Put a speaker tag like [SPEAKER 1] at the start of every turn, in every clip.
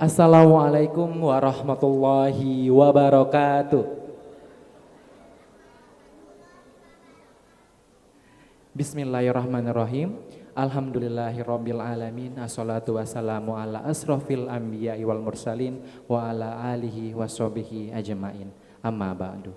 [SPEAKER 1] Assalamualaikum warahmatullahi wabarakatuh. Bismillahirrahmanirrahim. Alhamdulillahirabbil alamin. Assalatu wassalamu ala asrofil anbiya'i wal mursalin wa ala alihi washabihi ajmain. Amma ba'du.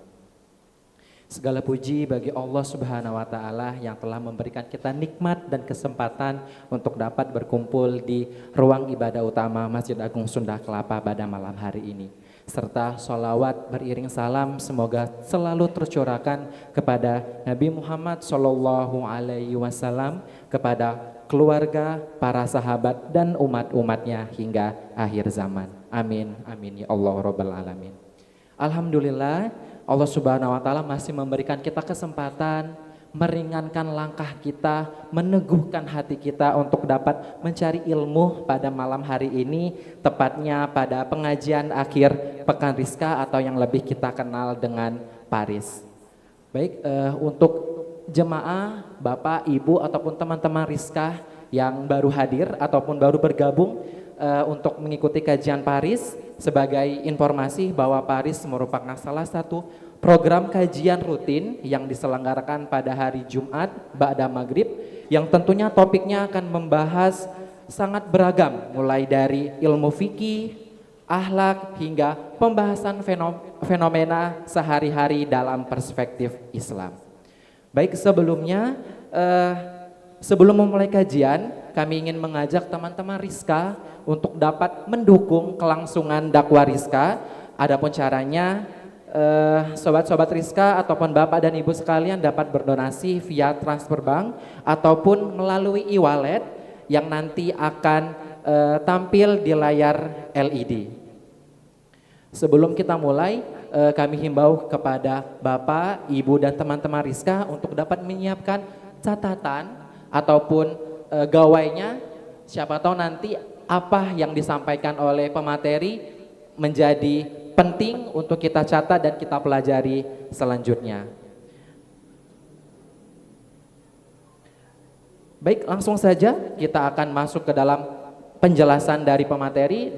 [SPEAKER 1] Segala puji bagi Allah Subhanahu wa taala yang telah memberikan kita nikmat dan kesempatan untuk dapat berkumpul di ruang ibadah utama Masjid Agung Sunda Kelapa pada malam hari ini. Serta sholawat beriring salam semoga selalu tercurahkan kepada Nabi Muhammad Sallallahu Alaihi Wasallam, kepada keluarga, para sahabat dan umat-umatnya hingga akhir zaman. Amin, amin ya Allah Rabbal Alamin. Alhamdulillah, Allah Subhanahu wa taala masih memberikan kita kesempatan, meringankan langkah kita, meneguhkan hati kita untuk dapat mencari ilmu pada malam hari ini, tepatnya pada pengajian akhir Pekan Rizka atau yang lebih kita kenal dengan Paris. Baik, untuk jemaah, Bapak, Ibu ataupun teman-teman Rizka yang baru hadir ataupun baru bergabung untuk mengikuti kajian Paris, sebagai informasi bahwa Paris merupakan salah satu program kajian rutin yang diselenggarakan pada hari Jumat ba'da maghrib, yang tentunya topiknya akan membahas sangat beragam, mulai dari ilmu fikih, akhlak hingga pembahasan fenomena sehari-hari dalam perspektif Islam. Baik, sebelumnya sebelum memulai kajian, kami ingin mengajak teman-teman Rizka untuk dapat mendukung kelangsungan dakwah Rizka. Adapun caranya, sobat-sobat Rizka ataupun Bapak dan Ibu sekalian dapat berdonasi via transfer bank ataupun melalui e-wallet yang nanti akan tampil di layar LED. Sebelum kita mulai, kami himbau kepada Bapak, Ibu dan teman-teman Rizka untuk dapat menyiapkan catatan ataupun gawainya. Siapa tahu nanti apa yang disampaikan oleh pemateri menjadi penting untuk kita catat dan kita pelajari selanjutnya. Baik, langsung saja kita akan masuk ke dalam penjelasan dari pemateri.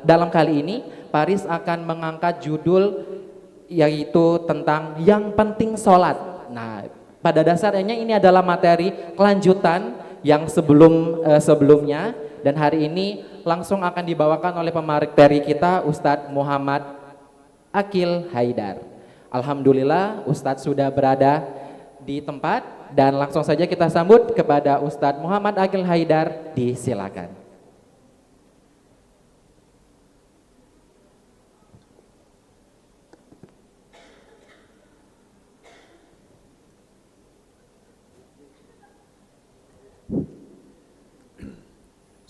[SPEAKER 1] Dalam kali ini Paris akan mengangkat judul yaitu tentang yang penting sholat. Nah, pada dasarnya ini adalah materi kelanjutan yang sebelumnya, dan hari ini langsung akan dibawakan oleh pemateri kita Ustadz Muhammad Akil Haidar. Alhamdulillah Ustadz sudah berada di tempat, dan langsung saja kita sambut kepada Ustadz Muhammad Akil Haidar, disilakan.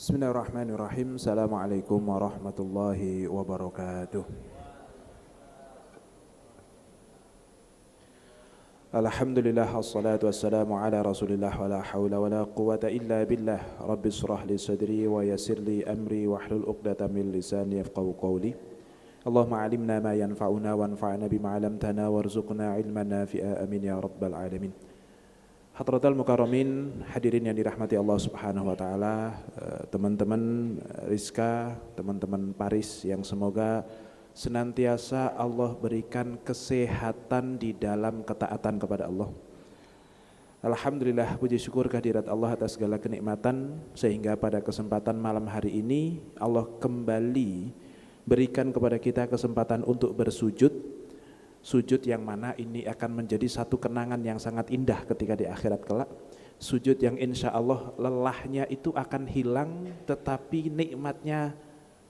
[SPEAKER 2] Bismillahirrahmanirrahim. Assalamualaikum warahmatullahi wabarakatuh. Alhamdulillah, assalatu wassalamu ala rasulillah, wa la hawla wa la quwata illa billah. Rabbi shrah li sadri wa yassir li amri wahlul uqdatam min lisani yafqahu qawli. Allahumma alimna ma yanfa'una wanfa'na bima 'allamtana warzuqna ilman nafi'a, amin ya rabbal alamin. Hadratal Mukarramin, hadirin yang dirahmati Allah Subhanahu wa taala, teman-teman Rizka, teman-teman Paris yang semoga senantiasa Allah berikan kesehatan di dalam ketaatan kepada Allah. Alhamdulillah, puji syukur kehadirat Allah atas segala kenikmatan, sehingga pada kesempatan malam hari ini Allah kembali berikan kepada kita kesempatan untuk bersujud. Sujud yang mana ini akan menjadi satu kenangan yang sangat indah ketika di akhirat kelak. Sujud yang insya Allah lelahnya itu akan hilang, tetapi nikmatnya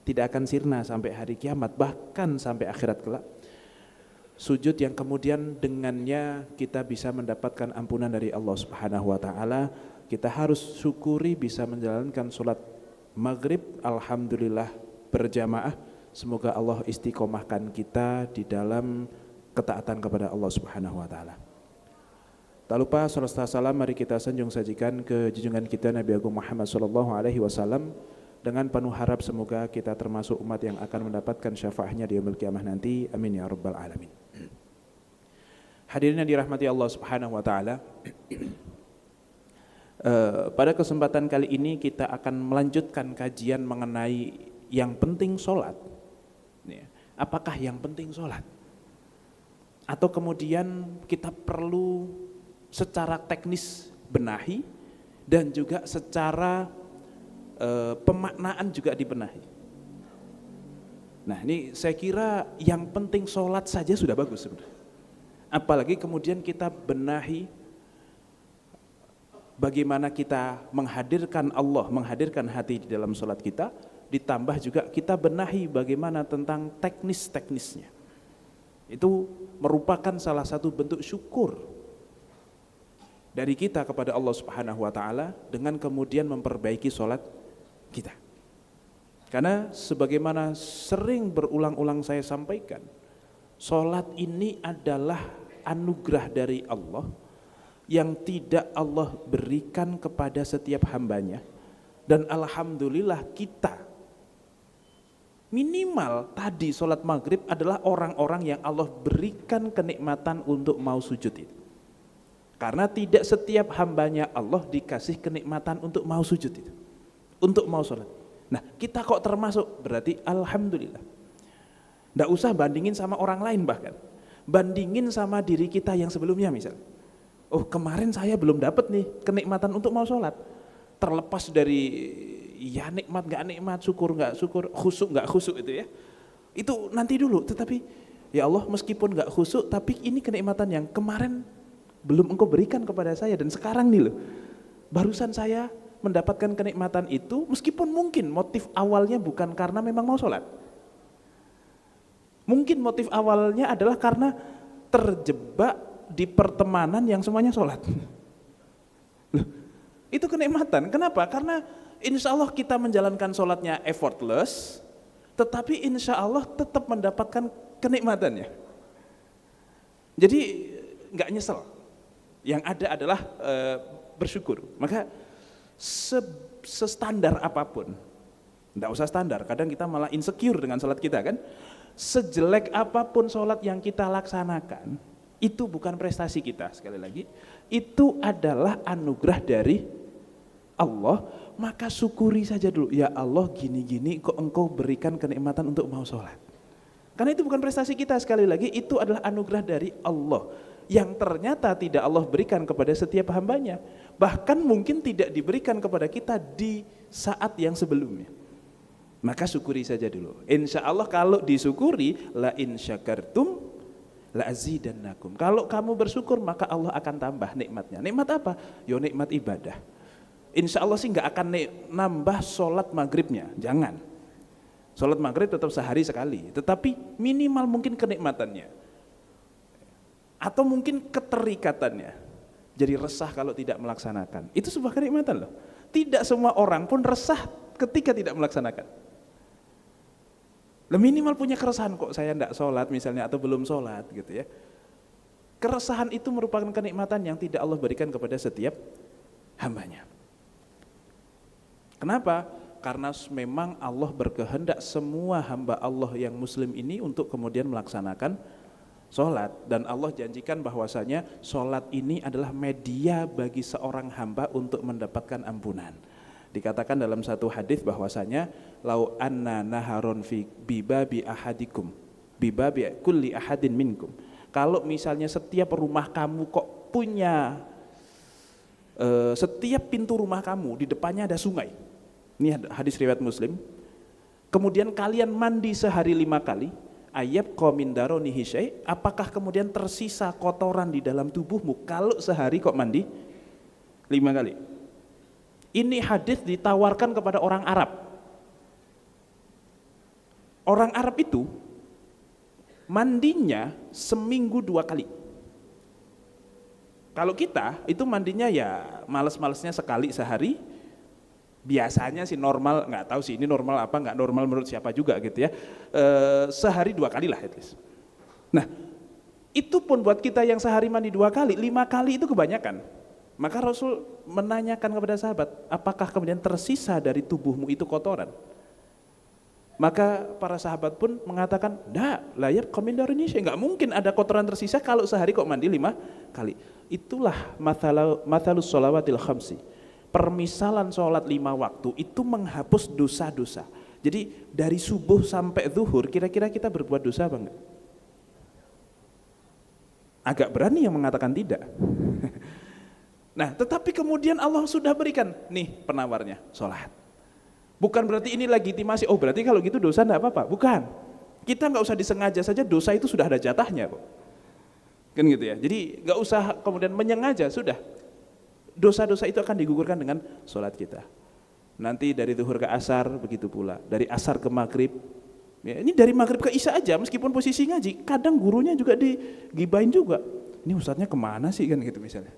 [SPEAKER 2] tidak akan sirna sampai hari kiamat, bahkan sampai akhirat kelak. Sujud yang kemudian dengannya kita bisa mendapatkan ampunan dari Allah Subhanahu wa taala. Kita harus syukuri bisa menjalankan sholat maghrib, alhamdulillah berjamaah. Semoga Allah istiqomahkan kita di dalam ketaatan kepada Allah Subhanahu wa taala. Tak lupa salawat salam mari kita sanjung sajikan ke junjungan kita Nabi Agung Muhammad sallallahu alaihi wasallam, dengan penuh harap semoga kita termasuk umat yang akan mendapatkan syafaatnya di yaumil qiyamah nanti. Amin ya rabbal alamin. Hadirin yang dirahmati Allah Subhanahu wa taala, pada kesempatan kali ini kita akan melanjutkan kajian mengenai yang penting sholat? Apakah yang penting sholat? Atau kemudian kita perlu secara teknis benahi dan juga secara pemaknaan juga dibenahi. Nah ini saya kira yang penting sholat saja sudah bagus sebenarnya. Apalagi kemudian kita benahi bagaimana kita menghadirkan Allah, menghadirkan hati di dalam sholat kita, ditambah juga kita benahi bagaimana tentang teknis-teknisnya. Itu merupakan salah satu bentuk syukur dari kita kepada Allah Subhanahu wa taala dengan kemudian memperbaiki sholat kita. Karena sebagaimana sering berulang-ulang saya sampaikan, sholat ini adalah anugerah dari Allah yang tidak Allah berikan kepada setiap hambanya. Dan alhamdulillah kita minimal tadi sholat maghrib adalah orang-orang yang Allah berikan kenikmatan untuk mau sujud itu. Karena tidak setiap hambanya Allah dikasih kenikmatan untuk mau sujud itu, untuk mau sholat. Nah kita kok termasuk, berarti alhamdulillah. Nggak usah bandingin sama orang lain, bahkan bandingin sama diri kita yang sebelumnya. Misal, oh kemarin saya belum dapat nih kenikmatan untuk mau sholat. Terlepas dari ya nikmat nggak nikmat, syukur nggak syukur, khusyuk nggak khusyuk itu ya, itu nanti dulu. Tetapi ya Allah, meskipun nggak khusyuk, tapi ini kenikmatan yang kemarin belum Engkau berikan kepada saya, dan sekarang nih loh, barusan saya mendapatkan kenikmatan itu, meskipun mungkin motif awalnya bukan karena memang mau sholat. Mungkin motif awalnya adalah karena terjebak di pertemanan yang semuanya sholat. Loh, itu kenikmatan. Kenapa? Karena insya Allah kita menjalankan sholatnya effortless, tetapi insya Allah tetap mendapatkan kenikmatannya. Jadi nggak nyesel. Yang ada adalah bersyukur. Maka sestandar apapun, enggak usah standar, kadang kita malah insecure dengan sholat kita kan. Sejelek apapun sholat yang kita laksanakan, itu bukan prestasi kita, sekali lagi, itu adalah anugerah dari Allah. Maka syukuri saja dulu, ya Allah gini-gini kok Engkau berikan kenikmatan untuk mau sholat. Karena itu bukan prestasi kita, sekali lagi, itu adalah anugerah dari Allah yang ternyata tidak Allah berikan kepada setiap hambanya, bahkan mungkin tidak diberikan kepada kita di saat yang sebelumnya. Maka syukuri saja dulu. Insya Allah kalau disyukuri, la in syakartum la azidannakum. Kalau kamu bersyukur maka Allah akan tambah nikmatnya. Nikmat apa? Yo nikmat ibadah. Insya Allah sih nggak akan nambah sholat maghribnya, jangan. Sholat maghrib tetap sehari sekali, tetapi minimal mungkin kenikmatannya. Atau mungkin keterikatannya, jadi resah kalau tidak melaksanakan. Itu sebuah kenikmatan loh. Tidak semua orang pun resah ketika tidak melaksanakan. Minimal punya keresahan, kok saya tidak sholat misalnya, atau belum sholat gitu ya. Keresahan itu merupakan kenikmatan yang tidak Allah berikan kepada setiap hambanya. Kenapa? Karena memang Allah berkehendak semua hamba Allah yang muslim ini untuk kemudian melaksanakan sholat, dan Allah janjikan bahwasanya sholat ini adalah media bagi seorang hamba untuk mendapatkan ampunan. Dikatakan dalam satu hadis bahwasanya lau anna naharon fi bibabi ahadikum bibabi kulli ahadin minkum. Kalau misalnya setiap rumah kamu kok punya setiap pintu rumah kamu di depannya ada sungai. Ini hadis riwayat Muslim. Kemudian kalian mandi sehari 5 kali. Ayab qamin daroni hisyai, apakah kemudian tersisa kotoran di dalam tubuhmu kalau sehari kok mandi 5 kali? Ini hadis ditawarkan kepada orang Arab. Orang Arab itu mandinya seminggu 2 kali. Kalau kita itu mandinya ya males-malesnya sekali sehari. Biasanya sih normal, nggak tahu sih ini normal apa nggak normal menurut siapa juga gitu ya, sehari 2 kali lah at least. Nah itu pun buat kita yang sehari mandi 2 kali, 5 kali itu kebanyakan. Maka Rasul menanyakan kepada sahabat, apakah kemudian tersisa dari tubuhmu itu kotoran? Maka para sahabat pun mengatakan, enggak, layab qamin daroni hisyai, nggak mungkin ada kotoran tersisa kalau sehari kok mandi 5 kali. Itulah mathalus sholawatil khamsi. Permisalan sholat 5 waktu itu menghapus dosa-dosa. Jadi dari subuh sampai zuhur kira-kira kita berbuat dosa apa enggak? Agak berani yang mengatakan tidak. Nah, tetapi kemudian Allah sudah berikan, nih penawarnya, sholat. Bukan berarti ini legitimasi, oh berarti kalau gitu dosa enggak apa-apa, bukan. Kita enggak usah disengaja saja, dosa itu sudah ada jatahnya kok. Kan gitu ya, jadi enggak usah kemudian menyengaja, sudah. Dosa-dosa itu akan digugurkan dengan sholat kita. Nanti dari zuhur ke asar, begitu pula. Dari asar ke maghrib, ya, ini dari maghrib ke isya aja, meskipun posisi ngaji, kadang gurunya juga digibain juga. Ini ustadznya kemana sih kan gitu misalnya.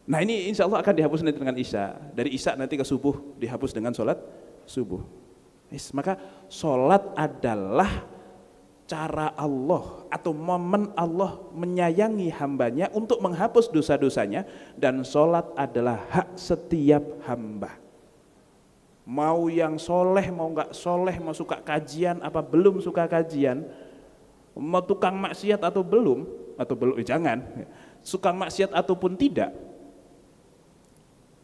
[SPEAKER 2] Nah ini insya Allah akan dihapus nanti dengan isya. Dari isya nanti ke subuh dihapus dengan sholat subuh. Maka sholat adalah cara Allah atau momen Allah menyayangi hambanya untuk menghapus dosa-dosanya, dan sholat adalah hak setiap hamba. Mau yang soleh, mau nggak soleh, mau suka kajian apa belum suka kajian, mau tukang maksiat atau belum, jangan, suka maksiat ataupun tidak.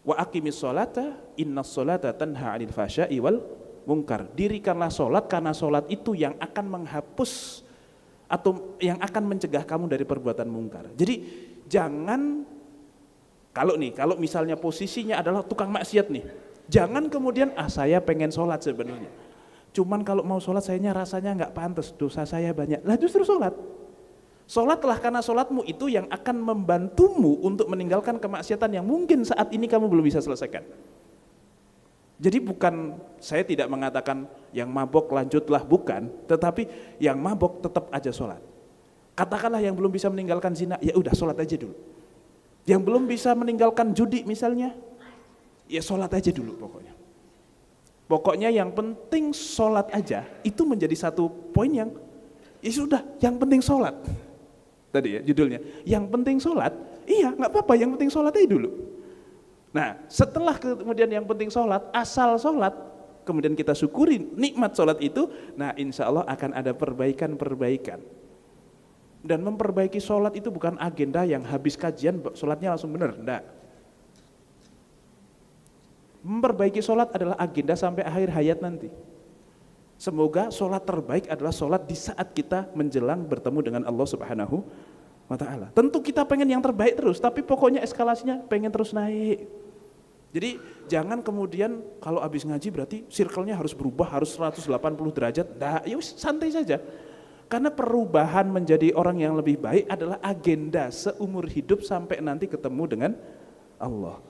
[SPEAKER 2] Wa aqimis sholata, innas sholata tanha 'anil fahsya'i wal munkar. Dirikanlah sholat karena sholat itu yang akan menghapus atau yang akan mencegah kamu dari perbuatan mungkar. Jadi jangan, kalau misalnya posisinya adalah tukang maksiat nih, jangan kemudian saya pengen sholat sebenarnya, cuman kalau mau sholat sayanya rasanya nggak pantas, dosa saya banyak. Lah justru sholatlah karena sholatmu itu yang akan membantumu untuk meninggalkan kemaksiatan yang mungkin saat ini kamu belum bisa selesaikan. Jadi bukan, saya tidak mengatakan yang mabok lanjutlah, bukan, tetapi yang mabok tetap aja sholat. Katakanlah yang belum bisa meninggalkan zina, ya udah sholat aja dulu. Yang belum bisa meninggalkan judi misalnya, ya sholat aja dulu pokoknya. Pokoknya yang penting sholat aja, itu menjadi satu poin yang, ya sudah, yang penting sholat. Tadi ya judulnya, yang penting sholat, iya nggak apa-apa, yang penting sholat aja dulu. Nah setelah kemudian yang penting sholat, asal sholat, kemudian kita syukuri nikmat sholat itu, nah insya Allah akan ada perbaikan-perbaikan. Dan memperbaiki sholat itu bukan agenda yang habis kajian sholatnya langsung benar, enggak. Memperbaiki sholat adalah agenda sampai akhir hayat nanti. Semoga sholat terbaik adalah sholat di saat kita menjelang bertemu dengan Allah Subhanahu wa ta'ala. Tentu kita pengen yang terbaik terus, tapi pokoknya eskalasinya pengen terus naik. Jadi jangan kemudian kalau habis ngaji berarti circle-nya harus berubah, harus 180 derajat. Nah, ya santai saja. Karena perubahan menjadi orang yang lebih baik adalah agenda seumur hidup sampai nanti ketemu dengan Allah.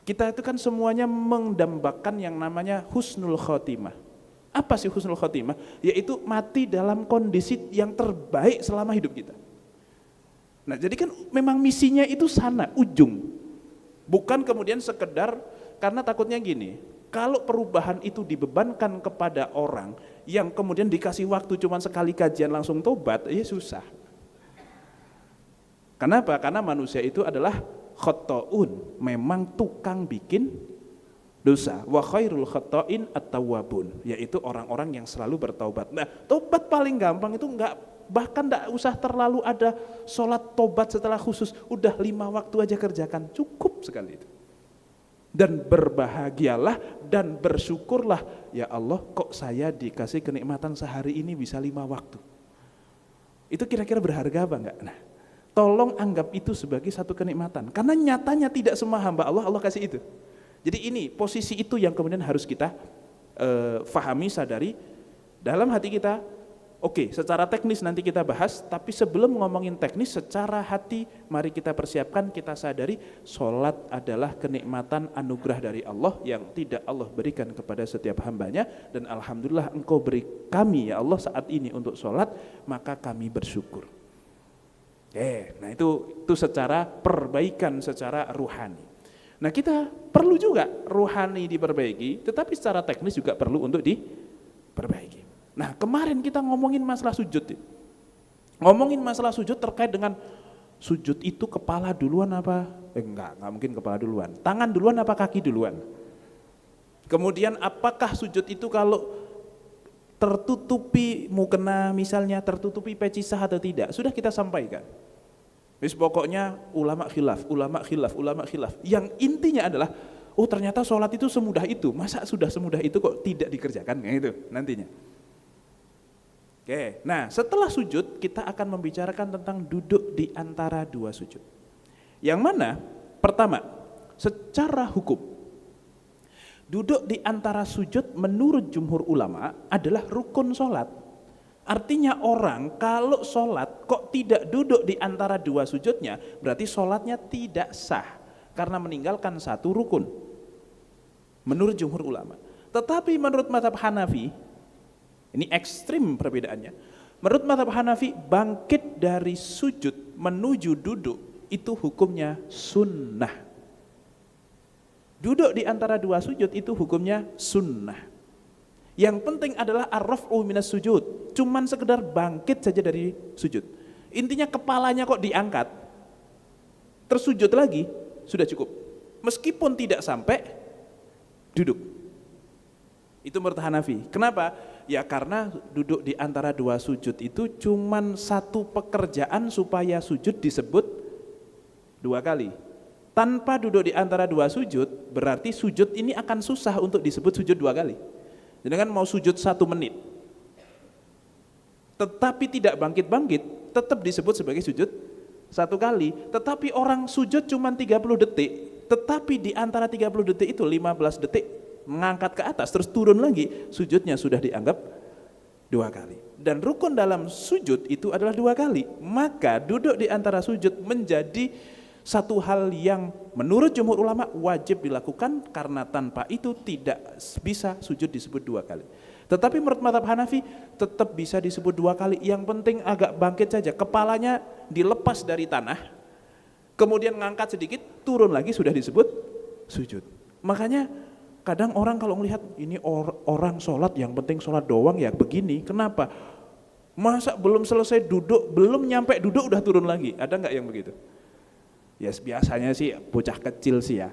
[SPEAKER 2] Kita itu kan semuanya mendambakan yang namanya husnul khotimah. Apa sih husnul khotimah? Yaitu mati dalam kondisi yang terbaik selama hidup kita. Nah jadi kan memang misinya itu sana, ujung. Bukan kemudian sekedar, karena takutnya gini, kalau perubahan itu dibebankan kepada orang yang kemudian dikasih waktu cuma sekali kajian langsung tobat, ya susah. Kenapa? Karena manusia itu adalah khotoun, memang tukang bikin dosa. Wa khairul khotoin at-tawwabun, yaitu orang-orang yang selalu bertaubat. Nah, tobat paling gampang itu bahkan enggak usah terlalu ada sholat tobat setelah khusus, udah 5 waktu aja kerjakan, cukup sekali itu. Dan berbahagialah dan bersyukurlah, ya Allah kok saya dikasih kenikmatan sehari ini bisa 5 waktu. Itu kira-kira berharga apa enggak? Nah, tolong anggap itu sebagai satu kenikmatan, karena nyatanya tidak semua hamba Allah kasih itu. Jadi ini posisi itu yang kemudian harus kita fahami, sadari dalam hati kita. Oke, secara teknis nanti kita bahas, tapi sebelum ngomongin teknis, secara hati mari kita persiapkan, kita sadari sholat adalah kenikmatan anugerah dari Allah yang tidak Allah berikan kepada setiap hambanya, dan alhamdulillah engkau beri kami ya Allah saat ini untuk sholat, maka kami bersyukur. Nah itu secara perbaikan secara ruhani. Nah kita perlu juga ruhani diperbaiki, tetapi secara teknis juga perlu untuk diperbaiki. Nah kemarin kita ngomongin masalah sujud. Ngomongin masalah sujud terkait dengan sujud itu kepala duluan apa? Enggak mungkin kepala duluan. Tangan duluan apa kaki duluan? Kemudian apakah sujud itu kalau tertutupi mukena misalnya, tertutupi pecisah atau tidak? Sudah kita sampaikan. Pokoknya ulama khilaf. Yang intinya adalah oh ternyata sholat itu semudah itu, masa sudah semudah itu kok tidak dikerjakan, kayak gitu nantinya. Oke, nah setelah sujud kita akan membicarakan tentang duduk di antara dua sujud. Yang mana pertama, secara hukum duduk di antara sujud menurut jumhur ulama adalah rukun sholat. Artinya orang kalau sholat kok tidak duduk di antara dua sujudnya, berarti sholatnya tidak sah karena meninggalkan satu rukun menurut jumhur ulama. Tetapi menurut mazhab Hanafi, ini ekstrim perbedaannya, menurut mazhab Hanafi bangkit dari sujud menuju duduk itu hukumnya sunnah. Duduk di antara dua sujud itu hukumnya sunnah. Yang penting adalah ar-raf'u minas sujud, cuman sekedar bangkit saja dari sujud. Intinya kepalanya kok diangkat, tersujud lagi, sudah cukup. Meskipun tidak sampai duduk. Itu menurut Hanafi. Kenapa? Ya karena duduk di antara dua sujud itu cuman satu pekerjaan supaya sujud disebut dua kali. Tanpa duduk di antara dua sujud, berarti sujud ini akan susah untuk disebut sujud dua kali. Jadi kan mau sujud 1 menit, tetapi tidak bangkit-bangkit, tetap disebut sebagai sujud 1 kali. Tetapi orang sujud cuma 30 detik, tetapi di antara 30 detik itu 15 detik mengangkat ke atas, terus turun lagi, sujudnya sudah dianggap 2 kali. Dan rukun dalam sujud itu adalah 2 kali. Maka duduk di antara sujud menjadi satu hal yang menurut jumhur ulama wajib dilakukan karena tanpa itu tidak bisa sujud disebut 2 kali. Tetapi menurut mazhab Hanafi tetap bisa disebut 2 kali, yang penting agak bangkit saja, kepalanya dilepas dari tanah, kemudian ngangkat sedikit, turun lagi, sudah disebut sujud. Makanya kadang orang kalau melihat ini orang sholat yang penting sholat doang ya begini, kenapa? Masa belum selesai duduk, belum nyampe duduk udah turun lagi, ada nggak yang begitu? Ya biasanya sih bocah kecil sih ya.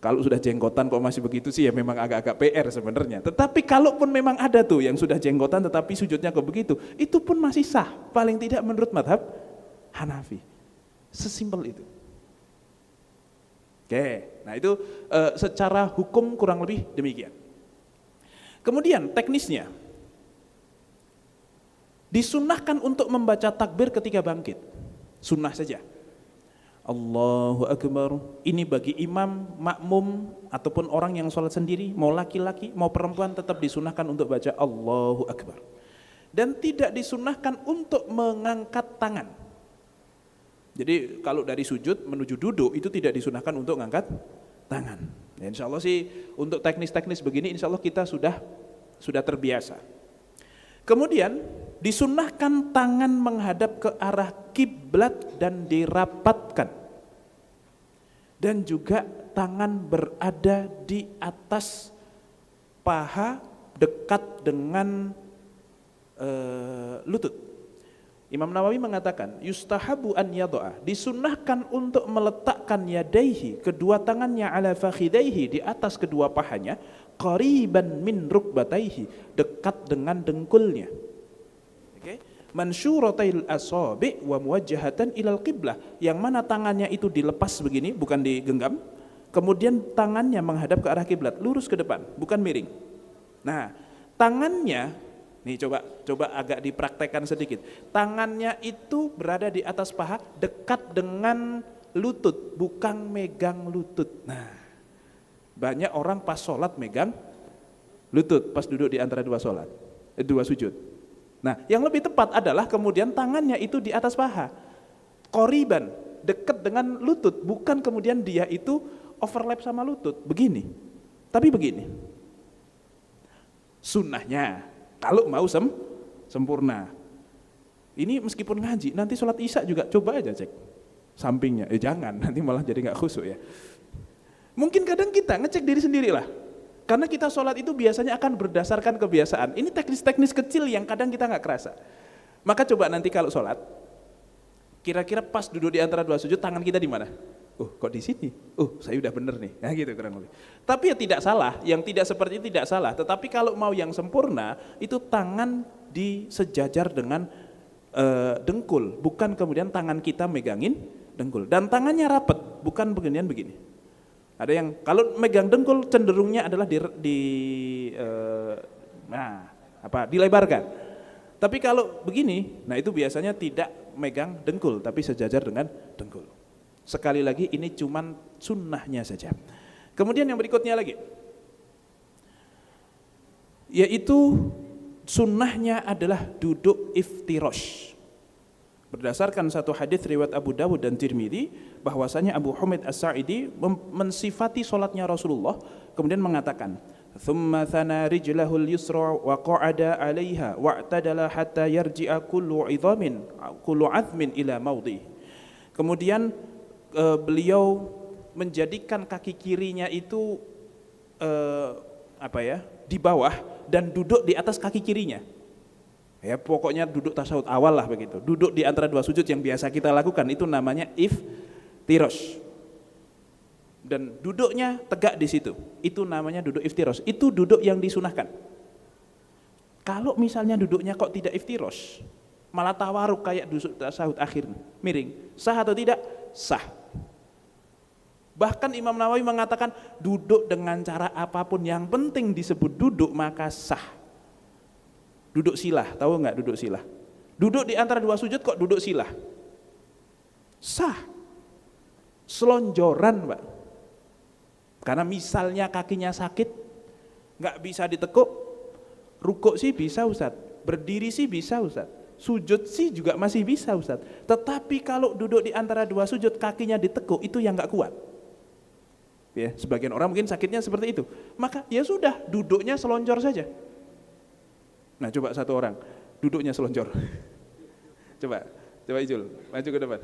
[SPEAKER 2] Kalau sudah jenggotan kok masih begitu sih ya memang agak-agak PR sebenarnya. Tetapi kalaupun memang ada tuh yang sudah jenggotan tetapi sujudnya kok begitu, itu pun masih sah. Paling tidak menurut mazhab Hanafi. Sesimpel itu. Oke, nah itu secara hukum kurang lebih demikian. Kemudian teknisnya, disunnahkan untuk membaca takbir ketika bangkit. Sunnah saja. Allahu Akbar. Ini bagi imam, makmum, ataupun orang yang sholat sendiri, mau laki-laki, mau perempuan, tetap disunahkan untuk baca Allahu Akbar. Dan tidak disunahkan untuk mengangkat tangan. Jadi kalau dari sujud menuju duduk itu tidak disunahkan untuk mengangkat tangan. Ya, insya Allah sih untuk teknis-teknis begini insya Allah kita sudah terbiasa. Kemudian disunnahkan tangan menghadap ke arah kiblat dan dirapatkan. Dan juga tangan berada di atas paha dekat dengan lutut. Imam Nawawi mengatakan yustahabu an yad'a, disunnahkan untuk meletakkan yadaihi, kedua tangannya, ala fakhidaihi, di atas kedua pahanya, qariban min rukbataihi, dekat dengan dengkulnya. Oke, mansyuratil asabi wa muwajjahatan ilal qiblah, yang mana tangannya itu dilepas begini, bukan digenggam, kemudian tangannya menghadap ke arah kiblat, lurus ke depan, bukan miring. Nah, tangannya nih coba agak dipraktekkan sedikit. Tangannya itu berada di atas paha, dekat dengan lutut, bukan megang lutut. Nah, banyak orang pas sholat megang lutut, pas duduk di antara dua sujud. Nah, yang lebih tepat adalah kemudian tangannya itu di atas paha, qoriban, dekat dengan lutut, bukan kemudian dia itu overlap sama lutut, begini. Tapi begini, sunnahnya kalau mau sempurna. Ini meskipun ngaji, nanti sholat isya juga coba aja cek sampingnya. Jangan, nanti malah jadi nggak khusyuk ya. Mungkin kadang kita ngecek diri sendiri lah. Karena kita sholat itu biasanya akan berdasarkan kebiasaan. Ini teknis-teknis kecil yang kadang kita nggak kerasa. Maka coba nanti kalau sholat, kira-kira pas duduk di antara dua sujud, tangan kita di mana? Kok di sini? Saya udah bener nih. Nah gitu kurang lebih. Tapi ya tidak salah, yang tidak seperti itu tidak salah. Tetapi kalau mau yang sempurna, itu tangan disejajar dengan dengkul, bukan kemudian tangan kita megangin dengkul. Dan tangannya rapat, bukan beginian begini. Ada yang kalau megang dengkul cenderungnya adalah dilebarkan. Tapi kalau begini, nah itu biasanya tidak megang dengkul tapi sejajar dengan dengkul. Sekali lagi ini cuman sunnahnya saja. Kemudian yang berikutnya lagi, yaitu sunnahnya adalah duduk iftirosh. Berdasarkan satu hadis riwayat Abu Dawud dan Tirmidzi, bahwasanya Abu Humaid As-Sa'idi mensifati salatnya Rasulullah, kemudian mengatakan, "Tsumma thana rijlahul yusra wa qa'ada 'alaiha wa'tadala hatta yarji'a kullu 'azmin ila maudhi." Kemudian beliau menjadikan kaki kirinya itu di bawah dan duduk di atas kaki kirinya. Ya pokoknya duduk tasawuf awal lah begitu. Duduk di antara dua sujud yang biasa kita lakukan itu namanya iftirosh. Dan duduknya tegak di situ. Itu namanya duduk iftirosh. Itu duduk yang disunahkan. Kalau misalnya duduknya kok tidak iftirosh, malah tawaruk kayak duduk tasawuf akhir, miring. Sah atau tidak? Sah. Bahkan Imam Nawawi mengatakan duduk dengan cara apapun yang penting disebut duduk maka sah. Duduk silah, tahu nggak duduk silah? Duduk di antara dua sujud kok duduk silah? Sah. Selonjoran, Pak. Karena misalnya kakinya sakit, nggak bisa ditekuk, rukuk sih bisa Ustaz, berdiri sih bisa Ustaz, sujud sih juga masih bisa Ustaz. Tetapi kalau duduk di antara dua sujud kakinya ditekuk itu yang nggak kuat. Ya, sebagian orang mungkin sakitnya seperti itu. Maka ya sudah, duduknya selonjor saja. Nah, coba satu orang duduknya selonjor. Coba Ijul, maju ke depan.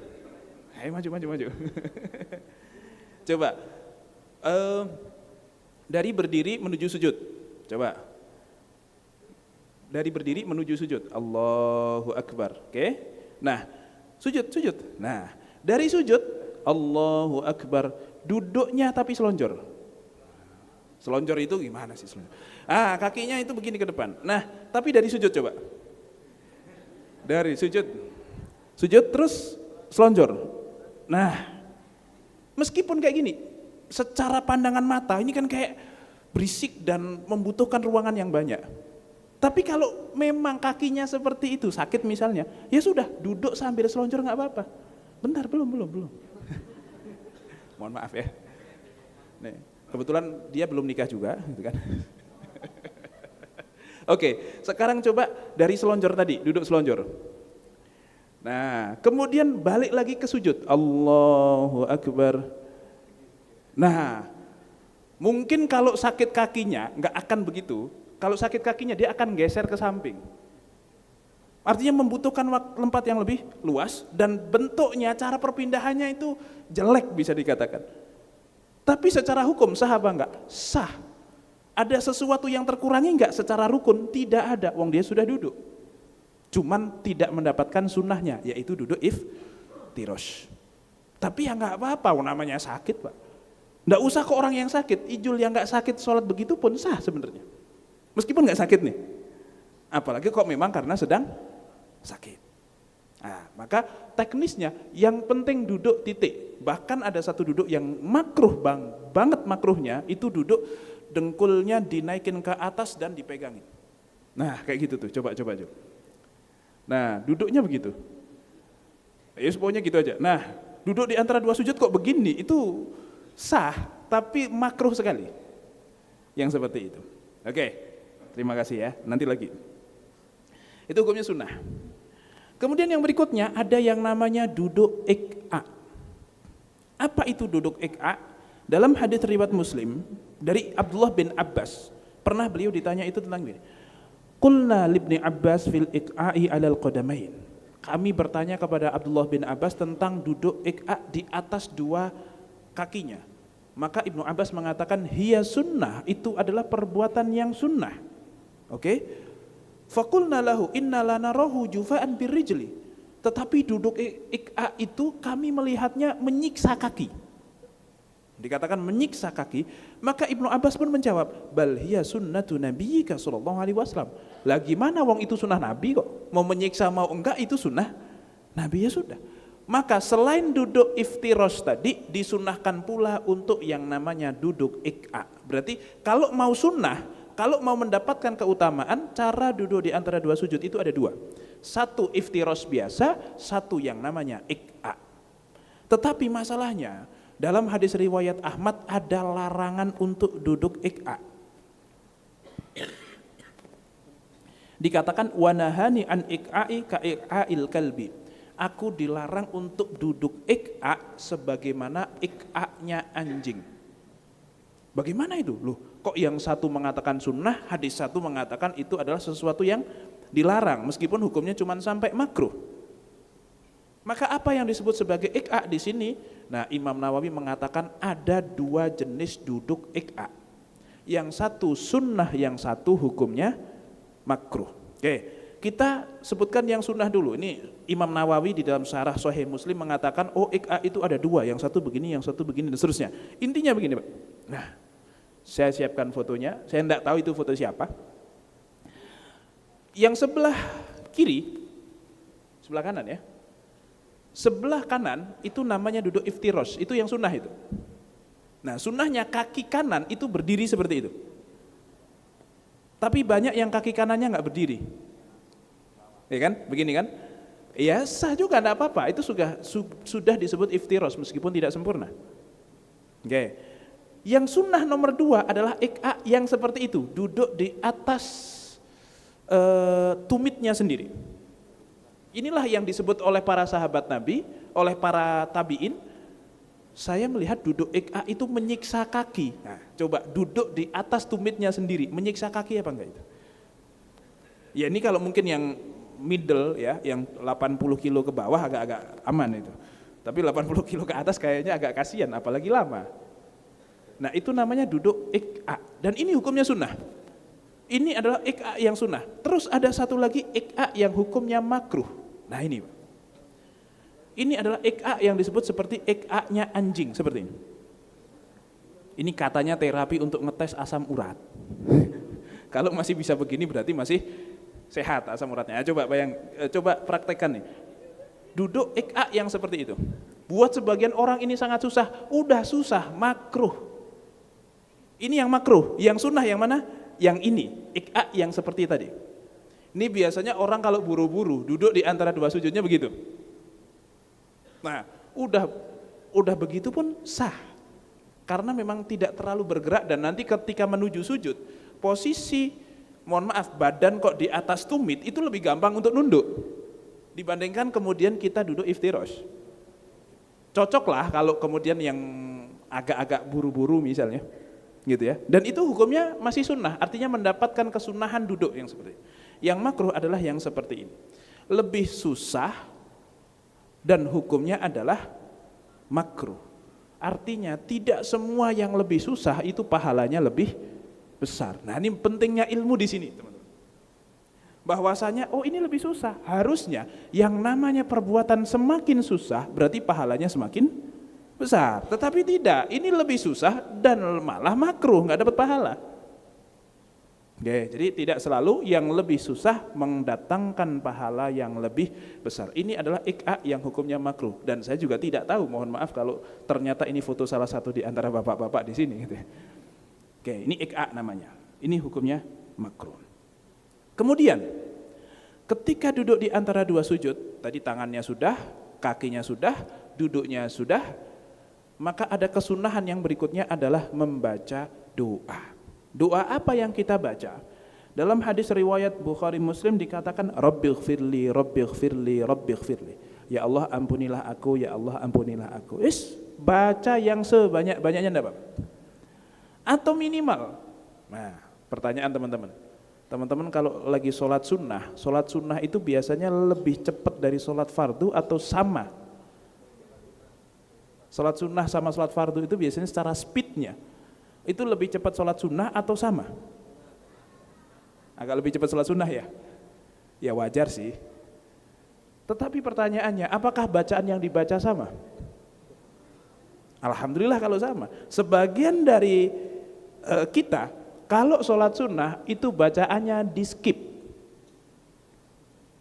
[SPEAKER 2] Ayo maju. Coba dari berdiri menuju sujud. Coba. Dari berdiri menuju sujud. Allahu Akbar. Oke? Nah, sujud. Nah, dari sujud Allahu Akbar, duduknya tapi selonjor. Selonjor itu gimana sih selonjor? Kakinya itu begini ke depan. Nah, tapi dari sujud coba. Dari sujud terus selonjor. Nah, meskipun kayak gini, secara pandangan mata ini kan kayak berisik dan membutuhkan ruangan yang banyak. Tapi kalau memang kakinya seperti itu, sakit misalnya, ya sudah, duduk sambil selonjor nggak apa-apa. Bentar, belum. Mohon maaf ya. Nih, kebetulan dia belum nikah juga, gitu kan. Oke, sekarang coba dari selonjor tadi, duduk selonjor. Nah, kemudian balik lagi ke sujud. Allahu Akbar. Nah, mungkin kalau sakit kakinya nggak akan begitu. Kalau sakit kakinya dia akan geser ke samping. Artinya membutuhkan tempat yang lebih luas dan bentuknya, cara perpindahannya itu jelek bisa dikatakan. Tapi secara hukum sah apa enggak? Sah. Ada sesuatu yang terkurangi enggak secara rukun? Tidak ada, wong dia sudah duduk. Cuman tidak mendapatkan sunnahnya, yaitu duduk iftirosh. Tapi ya enggak apa-apa, namanya sakit Pak. Enggak usah ke orang yang sakit, Ijul yang enggak sakit sholat begitu pun sah sebenarnya. Meskipun enggak sakit nih. Apalagi kok memang karena sedang sakit. Nah, maka teknisnya yang penting duduk titik. Bahkan ada satu duduk yang makruh banget makruhnya, itu duduk dengkulnya dinaikin ke atas dan dipegangin. Nah, kayak gitu tuh, coba. Nah, duduknya begitu. Ya pokoknya gitu aja. Nah, duduk di antara dua sujud kok begini, itu sah, tapi makruh sekali. Yang seperti itu. Oke, terima kasih ya, nanti lagi. Itu hukumnya sunnah. Kemudian yang berikutnya ada yang namanya duduk iq'a. Apa itu duduk iq'a? Dalam hadis riwayat Muslim dari Abdullah bin Abbas, pernah beliau ditanya itu tentang ini. Qulna libni Abbas fil iq'a'i 'alal qadamain. Kami bertanya kepada Abdullah bin Abbas tentang duduk iq'a di atas dua kakinya. Maka Ibnu Abbas mengatakan hiya sunnah, itu adalah perbuatan yang sunnah. Oke? Faqulna lahu inna lanarahu jufa'an birrijli. Tetapi duduk iq'a itu kami melihatnya menyiksa kaki. Dikatakan menyiksa kaki, maka Ibnu Abbas pun menjawab, bal hiya sunnatu nabiyyika sallallahu alaihi wasallam. Lah gimana wong itu sunnah Nabi kok? Mau menyiksa mau enggak itu sunnah Nabi, ya sudah. Maka selain duduk iftirosh tadi, disunahkan pula untuk yang namanya duduk ik'a. Berarti kalau mau sunnah, kalau mau mendapatkan keutamaan, cara duduk di antara dua sujud itu ada dua. Satu iftirosh biasa, satu yang namanya ik'a. Tetapi masalahnya, dalam hadis riwayat Ahmad ada larangan untuk duduk ik'a. Dikatakan wanahani an ik'ai ka ik'ail kalbi. Aku dilarang untuk duduk ik'a sebagaimana ik'a'nya anjing. Bagaimana itu? Loh, kok yang satu mengatakan sunnah, hadis satu mengatakan itu adalah sesuatu yang dilarang meskipun hukumnya cuma sampai makruh. Maka apa yang disebut sebagai ik'a di sini? Nah, Imam Nawawi mengatakan ada dua jenis duduk ik'a. Yang satu sunnah, yang satu hukumnya makruh. Oke. Kita sebutkan yang sunnah dulu. Ini Imam Nawawi di dalam syarah Sahih Muslim mengatakan, oh ik'a itu ada dua, yang satu begini, yang satu begini, dan seterusnya. Intinya begini, Pak. Nah, saya siapkan fotonya, saya tidak tahu itu foto siapa. Yang sebelah kiri, sebelah kanan ya, sebelah kanan itu namanya duduk iftirosh, itu yang sunnah itu. Nah, sunnahnya kaki kanan itu berdiri seperti itu. Tapi banyak yang kaki kanannya nggak berdiri. Ya kan, begini kan? Ya sah juga, tidak apa-apa. Itu sudah disebut iftirosh meskipun tidak sempurna. Oke. Yang sunnah nomor dua adalah ik'a yang seperti itu, duduk di atas tumitnya sendiri. Inilah yang disebut oleh para sahabat Nabi, oleh para tabi'in. Saya melihat duduk ik'a itu menyiksa kaki. Nah, coba duduk di atas tumitnya sendiri, menyiksa kaki apa enggak itu? Ya ini kalau mungkin yang middle ya, yang 80 kilo ke bawah agak-agak aman itu. Tapi 80 kilo ke atas kayaknya agak kasihan, apalagi lama. Nah itu namanya duduk ik'a. Dan ini hukumnya sunnah. Ini adalah ik'a yang sunnah. Terus ada satu lagi ik'a yang hukumnya makruh. Nah ini Pak. Ini adalah ik'a yang disebut seperti ik'a'nya anjing, seperti ini. Ini katanya terapi untuk ngetes asam urat. Kalau masih bisa begini berarti masih sehat asam uratnya. Coba praktekkan nih. Duduk ik'a yang seperti itu. Buat sebagian orang ini sangat susah. Udah susah, makruh. Ini yang makruh. Yang sunnah yang mana? Yang ini, ik'a yang seperti tadi. Ini biasanya orang kalau buru-buru duduk di antara dua sujudnya begitu. Nah, udah begitu pun sah. Karena memang tidak terlalu bergerak dan nanti ketika menuju sujud, posisi mohon maaf, badan kok di atas tumit itu lebih gampang untuk nunduk dibandingkan kemudian kita duduk iftirosh. Cocoklah kalau kemudian yang agak-agak buru-buru misalnya, gitu ya. Dan itu hukumnya masih sunnah, artinya mendapatkan kesunahan duduk yang seperti ini. Yang makruh adalah yang seperti ini, lebih susah dan hukumnya adalah makruh. Artinya tidak semua yang lebih susah itu pahalanya lebih besar. Nah ini pentingnya ilmu di sini teman-teman. Bahwasanya oh ini lebih susah. Harusnya yang namanya perbuatan semakin susah berarti pahalanya semakin besar. Tetapi tidak, ini lebih susah dan malah makruh, nggak dapat pahala. Oke, jadi tidak selalu yang lebih susah mendatangkan pahala yang lebih besar. Ini adalah ik'a yang hukumnya makruh. Dan saya juga tidak tahu, mohon maaf kalau ternyata ini foto salah satu di antara bapak-bapak di sini gitu ya. Oke, ini ik'a namanya. Ini hukumnya makruh. Kemudian, ketika duduk di antara dua sujud, tadi tangannya sudah, kakinya sudah, duduknya sudah, maka ada kesunahan yang berikutnya adalah membaca doa. Doa apa yang kita baca? Dalam hadis riwayat Bukhari Muslim dikatakan Rabbighfirli, Rabbighfirli, Rabbighfirli. Ya Allah ampunilah aku, ya Allah ampunilah aku. Baca yang sebanyak-banyaknya enggak, Pak? Atau minimal. Nah, pertanyaan teman-teman. Teman-teman kalau lagi sholat sunnah itu biasanya lebih cepat dari sholat fardu atau sama? Sholat sunnah sama sholat fardu itu biasanya secara speednya, itu lebih cepat sholat sunnah atau sama? Agak lebih cepat sholat sunnah ya? Ya wajar sih. Tetapi pertanyaannya, apakah bacaan yang dibaca sama? Alhamdulillah kalau sama. Sebagian dari kita kalau sholat sunnah itu bacaannya di skip.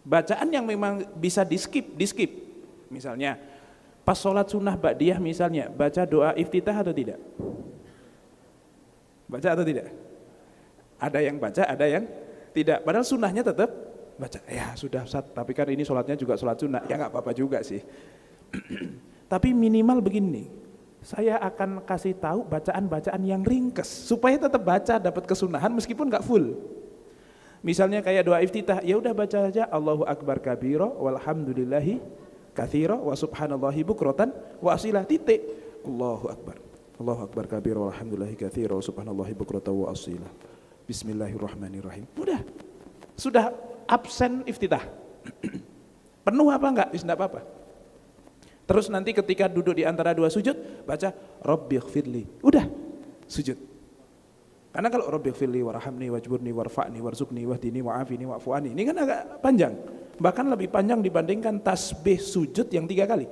[SPEAKER 2] Bacaan yang memang bisa di skip. Misalnya Pas sholat sunnah ba'diyah misalnya, baca doa iftitah atau tidak? Baca atau tidak? Ada yang baca, ada yang tidak. Padahal sunnahnya tetap baca. Ya sudah Ustaz, tapi kan ini sholatnya juga sholat sunnah. Ya nggak apa-apa juga sih. Tapi minimal begini, saya akan kasih tahu bacaan-bacaan yang ringkes supaya tetap baca, dapat kesunahan meskipun nggak full. Misalnya kayak doa iftitah, ya udah baca aja Allahu Akbar kabira walhamdulillahi katsira wa subhanallahi bukratan wa asila titik. Allahu Akbar. Allahu Akbar kabira walhamdulillahi katsira wa subhanallahi bukratan wa asila. Bismillahirrahmanirrahim. Udah. Sudah absen iftitah. Penuh apa enggak? Enggak apa-apa. Terus nanti ketika duduk di antara dua sujud baca Rabbighfirli. Udah. Sujud. Karena kalau Rabbighfirli warhamni wajburni warfa'ni warzuqni wahdini wa'afini wa'fu'ani, ini kan agak panjang. Bahkan lebih panjang dibandingkan tasbih sujud yang 3 kali.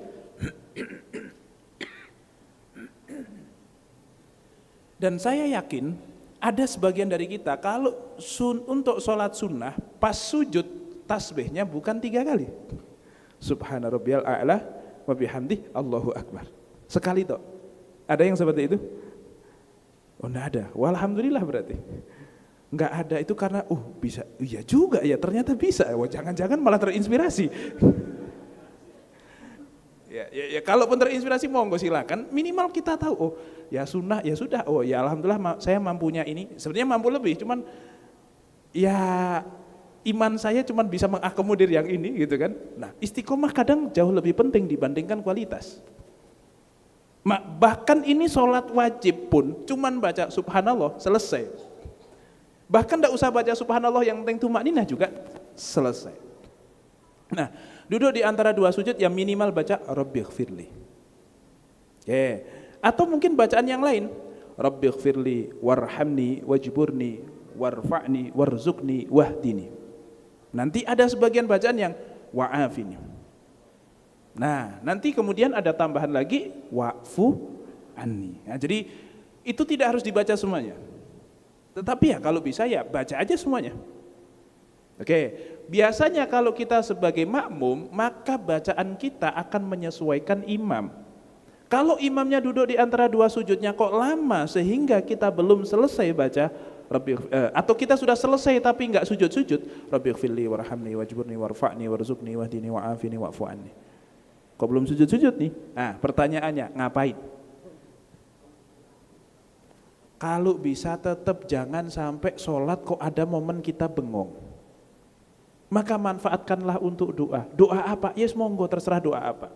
[SPEAKER 2] Dan saya yakin ada sebagian dari kita kalau untuk sholat sunnah pas sujud tasbihnya bukan 3 kali. Subhana rabbiyal a'la wa bihamdih Allahu akbar. Sekali toh. Ada yang seperti itu? Oh enggak ada. Walhamdulillah berarti. Enggak ada itu karena bisa. Iya juga ya, ternyata bisa. Wah, jangan-jangan malah terinspirasi. Ya, kalaupun terinspirasi monggo silakan. Minimal kita tahu ya sunnah ya sudah. Oh ya alhamdulillah saya mampunya ini. Sebenarnya mampu lebih, cuman ya iman saya cuman bisa mengakomodir yang ini gitu kan. Nah, istiqomah kadang jauh lebih penting dibandingkan kualitas. Bahkan ini sholat wajib pun cuman baca subhanallah selesai. Bahkan tidak usah baca subhanallah, yang penting tumakninah juga selesai. Nah, duduk di antara dua sujud yang minimal baca Rabbighfirli. Atau mungkin bacaan yang lain. Rabbighfirli warhamni wajburni warfa'ni warzuqni wahdini. Nanti ada sebagian bacaan yang wa'afini. Nah, nanti kemudian ada tambahan lagi wa'fu anni. Nah, jadi itu tidak harus dibaca semuanya. Tetapi ya kalau bisa ya baca aja semuanya. Biasanya kalau kita sebagai makmum, maka bacaan kita akan menyesuaikan imam. Kalau imamnya duduk di antara dua sujudnya kok lama sehingga kita belum selesai baca atau kita sudah selesai tapi enggak sujud-sujud, Rabbighfirli warhamni wajburni warfa'ni warzuqni wahdini wa'afini wa'fu anni. Kok belum sujud-sujud nih? Nah, pertanyaannya, ngapain? Kalau bisa tetap jangan sampai sholat kok ada momen kita bengong. Maka manfaatkanlah untuk doa. Doa apa? Yes, monggo terserah doa apa.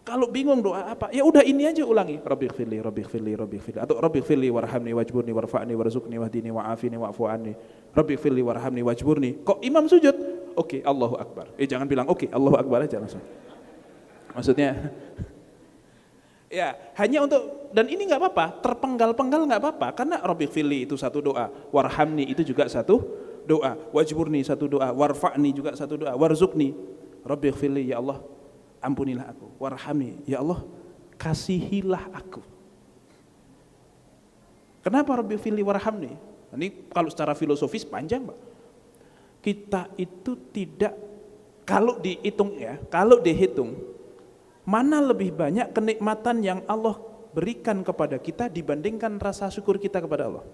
[SPEAKER 2] Kalau bingung doa apa? Ya udah ini aja ulangi. Rabbighfirli, Rabbighfirli, Rabbighfirli. Atau Rabbighfirli warhamni wajburni warfa'ni warzuqni wahdini wa'afini wa'fu anni. Rabbighfirli warhamni wajburni. Kok imam sujud? Oke, Allahu Akbar. Jangan bilang oke, Allahu Akbar aja langsung. Maksudnya ya hanya untuk, dan ini nggak apa-apa, terpenggal-penggal nggak apa-apa, karena Rabbighfirli itu satu doa, warhamni itu juga satu doa, wajburni satu doa, warfa'ni juga satu doa, warzuqni, Rabbighfirli ya Allah ampunilah aku, warhamni ya Allah kasihilah aku. Kenapa Rabbighfirli warhamni? Ini kalau secara filosofis panjang Pak. Kita itu tidak, kalau dihitung mana lebih banyak kenikmatan yang Allah berikan kepada kita dibandingkan rasa syukur kita kepada Allah.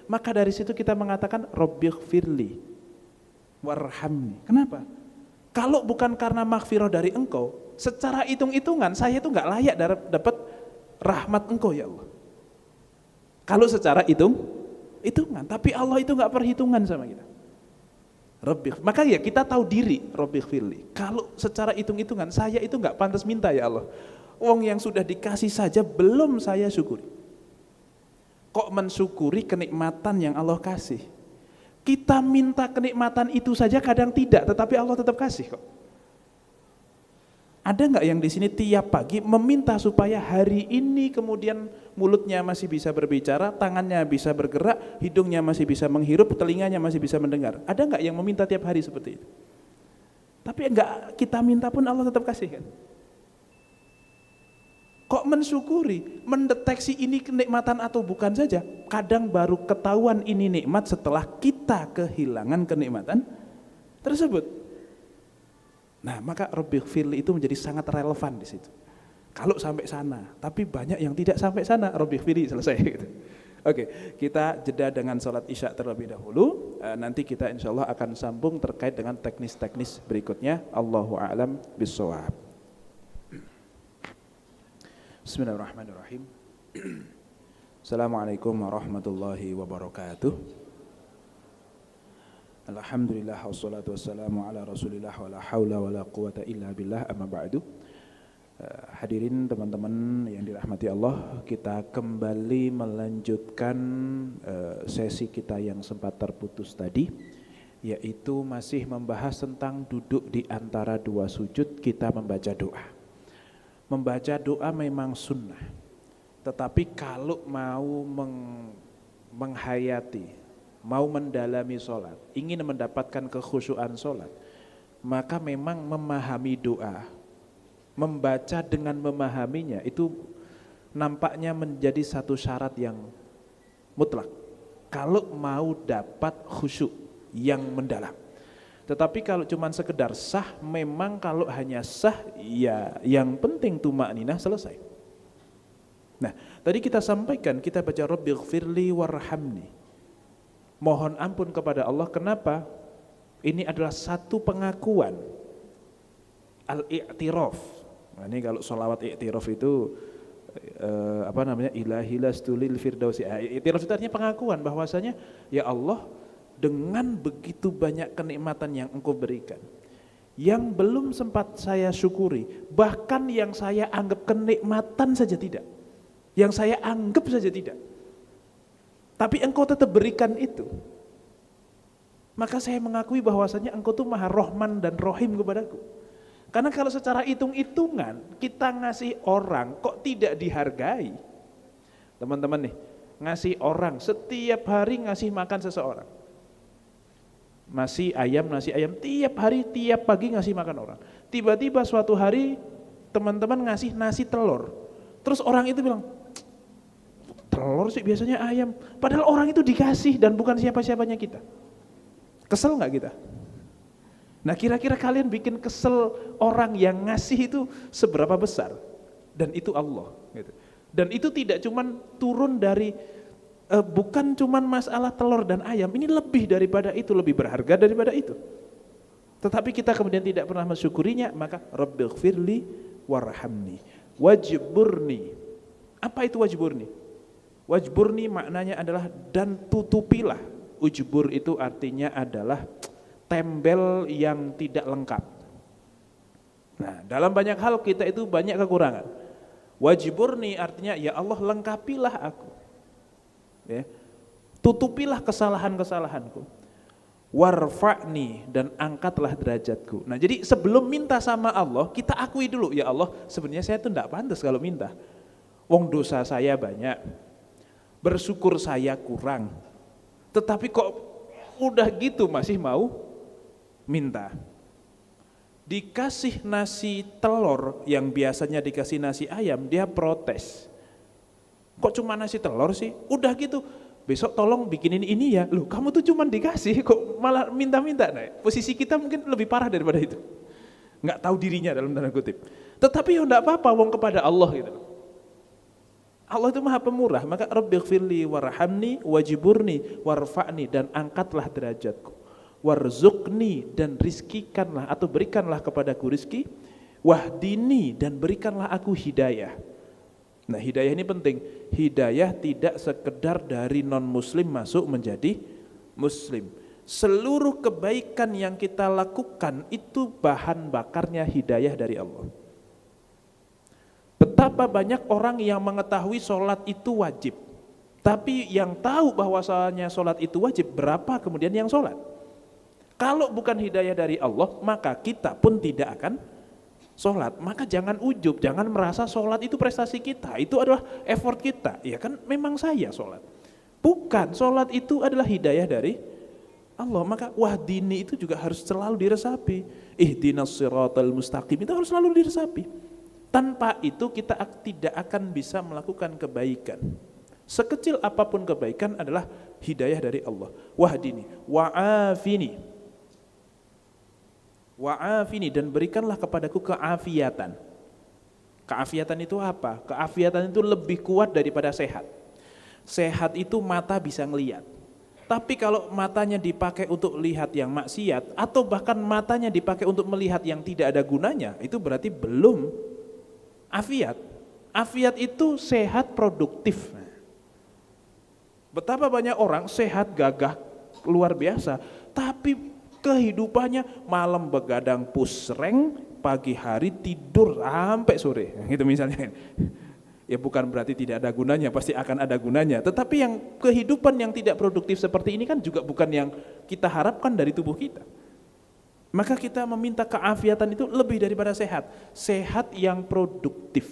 [SPEAKER 2] Maka dari situ kita mengatakan Rabbighfirli warhamni. Kenapa? Kalau bukan karena maghfirah dari Engkau, secara hitung-hitungan saya itu nggak layak dapat rahmat Engkau ya Allah. Kalau secara hitungan, tapi Allah itu nggak perhitungan sama kita. Maka ya kita tahu diri, Rabbighfirli. Kalau secara hitung-hitungan saya itu nggak pantas minta ya Allah. Wong yang sudah dikasih saja belum saya syukuri. Kok mensyukuri kenikmatan yang Allah kasih? Kita minta kenikmatan itu saja kadang tidak, tetapi Allah tetap kasih kok. Ada nggak yang di sini tiap pagi meminta supaya hari ini kemudian mulutnya masih bisa berbicara, tangannya bisa bergerak, hidungnya masih bisa menghirup, telinganya masih bisa mendengar? Ada nggak yang meminta tiap hari seperti itu? Tapi enggak kita minta pun Allah tetap kasih kan? Kok mensyukuri, mendeteksi ini kenikmatan atau bukan saja? Kadang baru ketahuan ini nikmat setelah kita kehilangan kenikmatan tersebut. Nah, maka Rabbighfirli itu menjadi sangat relevan di situ. Kalau sampai sana, tapi banyak yang tidak sampai sana, Rabbighfirli selesai gitu. Oke, kita jeda dengan sholat isya terlebih dahulu. Nanti kita insya Allah akan sambung terkait dengan teknis-teknis berikutnya. Allahu a'lam bishawab. Bismillahirrahmanirrahim. Assalamualaikum warahmatullahi wabarakatuh. Alhamdulillah wassalatu wassalamu ala rasulillah wa la hawla wa la quwata illa billah amma ba'du. Hadirin teman-teman yang dirahmati Allah, kita kembali melanjutkan sesi kita yang sempat terputus tadi, yaitu masih membahas tentang duduk di antara dua sujud kita membaca doa. Membaca doa memang sunnah, tetapi kalau mau menghayati, mau mendalami sholat, ingin mendapatkan kekhusyuan sholat, maka memang memahami doa, membaca dengan memahaminya itu nampaknya menjadi satu syarat yang mutlak kalau mau dapat khusyuk yang mendalam. Tetapi kalau cuma sekedar sah, memang kalau hanya sah ya yang penting tumakninah selesai. Nah, tadi kita sampaikan, kita baca Rabbighfirli warhamni, mohon ampun kepada Allah. Kenapa? Ini adalah satu pengakuan al-i'tiraf. Nah, ini kalau sholawat i'tiraf itu ilahi lastu lil firdausi. I'tiraf itu artinya pengakuan bahwasanya ya Allah, dengan begitu banyak kenikmatan yang Engkau berikan, yang belum sempat saya syukuri, bahkan yang saya anggap kenikmatan saja tidak, yang saya anggap saja tidak, tapi Engkau tetap berikan itu, maka saya mengakui bahwasanya Engkau tuh Maha Rahman dan Rahim kepadaku. Karena kalau secara hitung-hitungan kita ngasih orang kok tidak dihargai. Teman-teman nih, ngasih orang setiap hari ngasih makan seseorang. Nasi ayam, tiap hari, tiap pagi ngasih makan orang. Tiba-tiba suatu hari teman-teman ngasih nasi telur. Terus orang itu bilang, telur sih biasanya ayam. Padahal orang itu dikasih dan bukan siapa-siapanya kita. Kesel gak kita? Nah, kira-kira kalian bikin kesel orang yang ngasih itu seberapa besar? Dan itu Allah gitu. Dan itu tidak cuman turun dari bukan cuman masalah telur dan ayam, ini lebih daripada itu, lebih berharga daripada itu. Tetapi kita kemudian tidak pernah mensyukurinya, maka Rabbighfirli warhamni wajburni. Apa itu wajburni? Wajburni maknanya adalah dan tutupilah. Ujbur itu artinya adalah tembel yang tidak lengkap. Nah, dalam banyak hal kita itu banyak kekurangan. Wajburni artinya ya Allah, lengkapilah aku. Ya. Tutupilah kesalahan-kesalahanku. Warfa'ni, dan angkatlah derajatku. Nah, jadi sebelum minta sama Allah, kita akui dulu, ya Allah, sebenarnya saya tuh enggak pantas kalau minta. Wong dosa saya banyak. Bersyukur saya kurang. Tetapi kok udah gitu masih mau minta. Dikasih nasi telur yang biasanya dikasih nasi ayam, dia protes. Kok cuma nasi telur sih? Udah gitu, besok tolong bikinin ini ya. Loh, kamu tuh cuma dikasih kok malah minta-minta. Nah, posisi kita mungkin lebih parah daripada itu. Nggak tahu dirinya dalam tanda kutip. Tetapi ya enggak apa-apa, wong kepada Allah gitu. Allah itu Maha Pemurah, maka Rabbighfirli warhamni wajiburni warfa'ni, dan angkatlah derajatku. Warzuqni, dan rizkikanlah atau berikanlah kepadaku rizki. Wahdini, dan berikanlah aku hidayah. Nah, hidayah ini penting. Hidayah tidak sekedar dari non-muslim masuk menjadi muslim. Seluruh kebaikan yang kita lakukan itu bahan bakarnya hidayah dari Allah. Betapa banyak orang yang mengetahui sholat itu wajib, tapi yang tahu bahwasanya sholat itu wajib, berapa kemudian yang sholat? Kalau bukan hidayah dari Allah, maka kita pun tidak akan sholat. Maka jangan ujub, jangan merasa sholat itu prestasi kita, itu adalah effort kita. Ya kan memang saya sholat. Bukan, sholat itu adalah hidayah dari Allah. Maka wahdini itu juga harus selalu diresapi. Ihdinas siratal mustaqim itu harus selalu diresapi. Tanpa itu kita tidak akan bisa melakukan kebaikan. Sekecil apapun kebaikan adalah hidayah dari Allah. Wahdini, wa'afini. Wa'afini, dan berikanlah kepadaku keafiatan. Keafiatan itu apa? Keafiatan itu lebih kuat daripada sehat. Sehat itu mata bisa ngelihat. Tapi kalau matanya dipakai untuk lihat yang maksiat, atau bahkan matanya dipakai untuk melihat yang tidak ada gunanya, itu berarti belum afiat. Afiat itu sehat produktif. Betapa banyak orang sehat gagah luar biasa, tapi kehidupannya malam begadang pusreng, pagi hari tidur sampai sore, gitu misalnya. Ya bukan berarti tidak ada gunanya, pasti akan ada gunanya. Tetapi yang kehidupan yang tidak produktif seperti ini kan juga bukan yang kita harapkan dari tubuh kita. Maka kita meminta keafiatan itu lebih daripada sehat. Sehat yang produktif.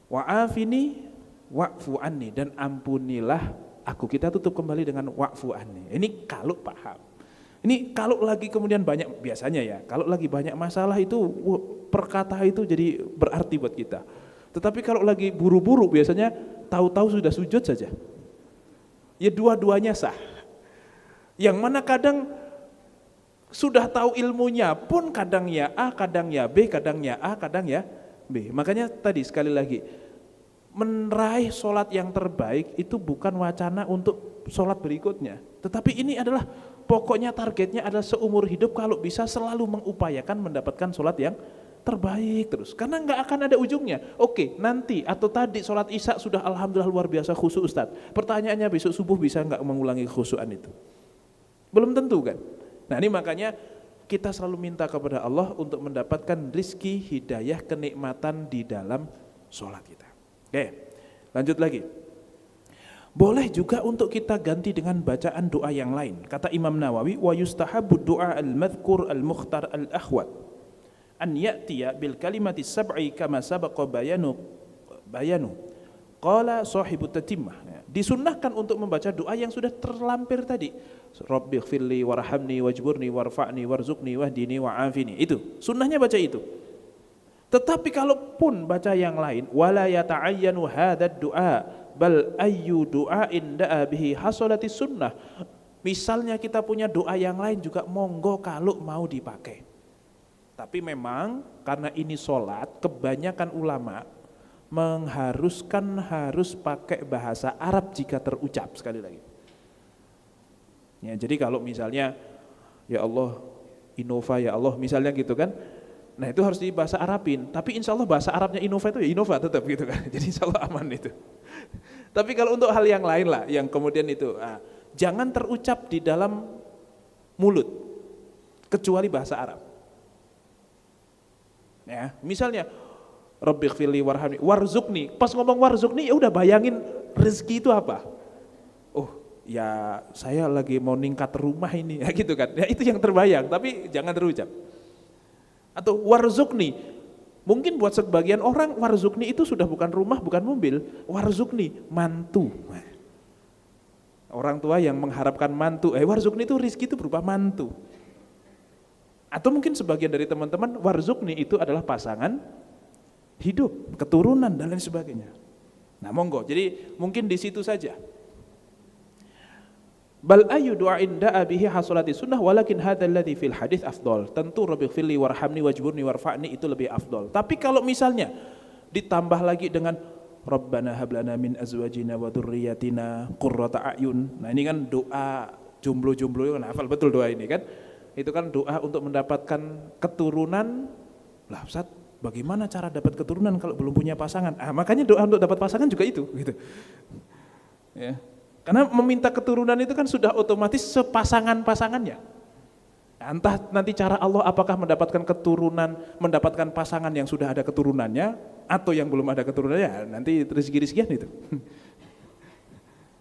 [SPEAKER 2] Wa'afini wa'fu anni, dan ampunilah aku. Kita tutup kembali dengan wa'fu anni. Ini kalau paham. Ini kalau lagi kemudian banyak, biasanya ya, kalau lagi banyak masalah itu perkata itu jadi berarti buat kita. Tetapi kalau lagi buru-buru biasanya tahu-tahu sudah sujud saja. Ya dua-duanya sah. Yang mana kadang sudah tahu ilmunya pun kadang ya A, kadang ya B, kadang ya A, kadang ya B. Makanya tadi sekali lagi, meraih sholat yang terbaik itu bukan wacana untuk sholat berikutnya. Tetapi ini adalah pokoknya targetnya adalah seumur hidup kalau bisa selalu mengupayakan mendapatkan sholat yang terbaik terus. Karena nggak akan ada ujungnya. Oke, nanti atau tadi sholat isya sudah alhamdulillah luar biasa khusyuk Ustaz. Pertanyaannya besok subuh bisa nggak mengulangi khusyukan itu? Belum tentu kan. Nah ini makanya kita selalu minta kepada Allah untuk mendapatkan rizki, hidayah, kenikmatan di dalam sholat kita. Oke, lanjut lagi. Boleh juga untuk kita ganti dengan bacaan doa yang lain. Kata Imam Nawawi, wa yustahabbu du'a al-madhkur al-mukhtar al-akhwat an ya'tiya bil kalimati sab'i kama sabaqa bayanu. Qala sahibu tatimmah. Disunnahkan untuk membaca doa yang sudah terlampir tadi. Rabbighfirli warhamni wajburni warfa'ni warzuqni wahdini wa'afini. Itu, sunnahnya baca itu. Tetapi kalaupun baca yang lain, wala yata'ayyanu hadzal du'a bal ayyu du'ain da'a bihi hasalatis sunnah. Misalnya kita punya doa yang lain juga monggo kalau mau dipakai. Tapi memang karena ini sholat, kebanyakan ulama mengharuskan harus pakai bahasa Arab jika terucap, sekali lagi. Ya, jadi kalau misalnya ya Allah Innova ya Allah misalnya gitu kan. Nah itu harus di bahasa Arabin, tapi insya Allah bahasa Arabnya Innova itu ya Innova tetap gitu kan, jadi insya Allah aman itu. Tapi kalau untuk hal yang lain lah, yang kemudian itu, jangan terucap di dalam mulut, kecuali bahasa Arab. Ya, misalnya, Rabbighfirli warhamni warzuqni, pas ngomong warzuqni ya udah bayangin rezeki itu apa? Oh ya saya lagi mau ningkat rumah ini, ya gitu kan, ya itu yang terbayang, tapi jangan terucap. Atau warzukni, mungkin buat sebagian orang warzukni itu sudah bukan rumah, bukan mobil. Warzukni, mantu. Orang tua yang mengharapkan mantu, warzukni itu rizki itu berupa mantu. Atau mungkin sebagian dari teman-teman warzukni itu adalah pasangan hidup, keturunan dan lain sebagainya. Nah monggo, jadi mungkin di situ saja. Bal ayu du'ain da'a bihi hasolati sunnah walakin hadzal ladzi fil hadits afdal. Tentu rabbighfirli warhamni wajburni warfa'ni itu lebih afdal. Tapi kalau misalnya ditambah lagi dengan Rabbana hab lana min azwajina wa dzurriyyatina qurrata a'yun. Nah ini kan doa jomblo-jomblo, kan hafal betul doa ini kan. Itu kan doa untuk mendapatkan keturunan. Lah Ustaz, bagaimana cara dapat keturunan kalau belum punya pasangan? Makanya doa untuk dapat pasangan juga itu gitu. Ya. Karena meminta keturunan itu kan sudah otomatis sepasangan-pasangannya. Entah nanti cara Allah apakah mendapatkan keturunan, mendapatkan pasangan yang sudah ada keturunannya, atau yang belum ada keturunannya, nanti rezeki-rezekian itu.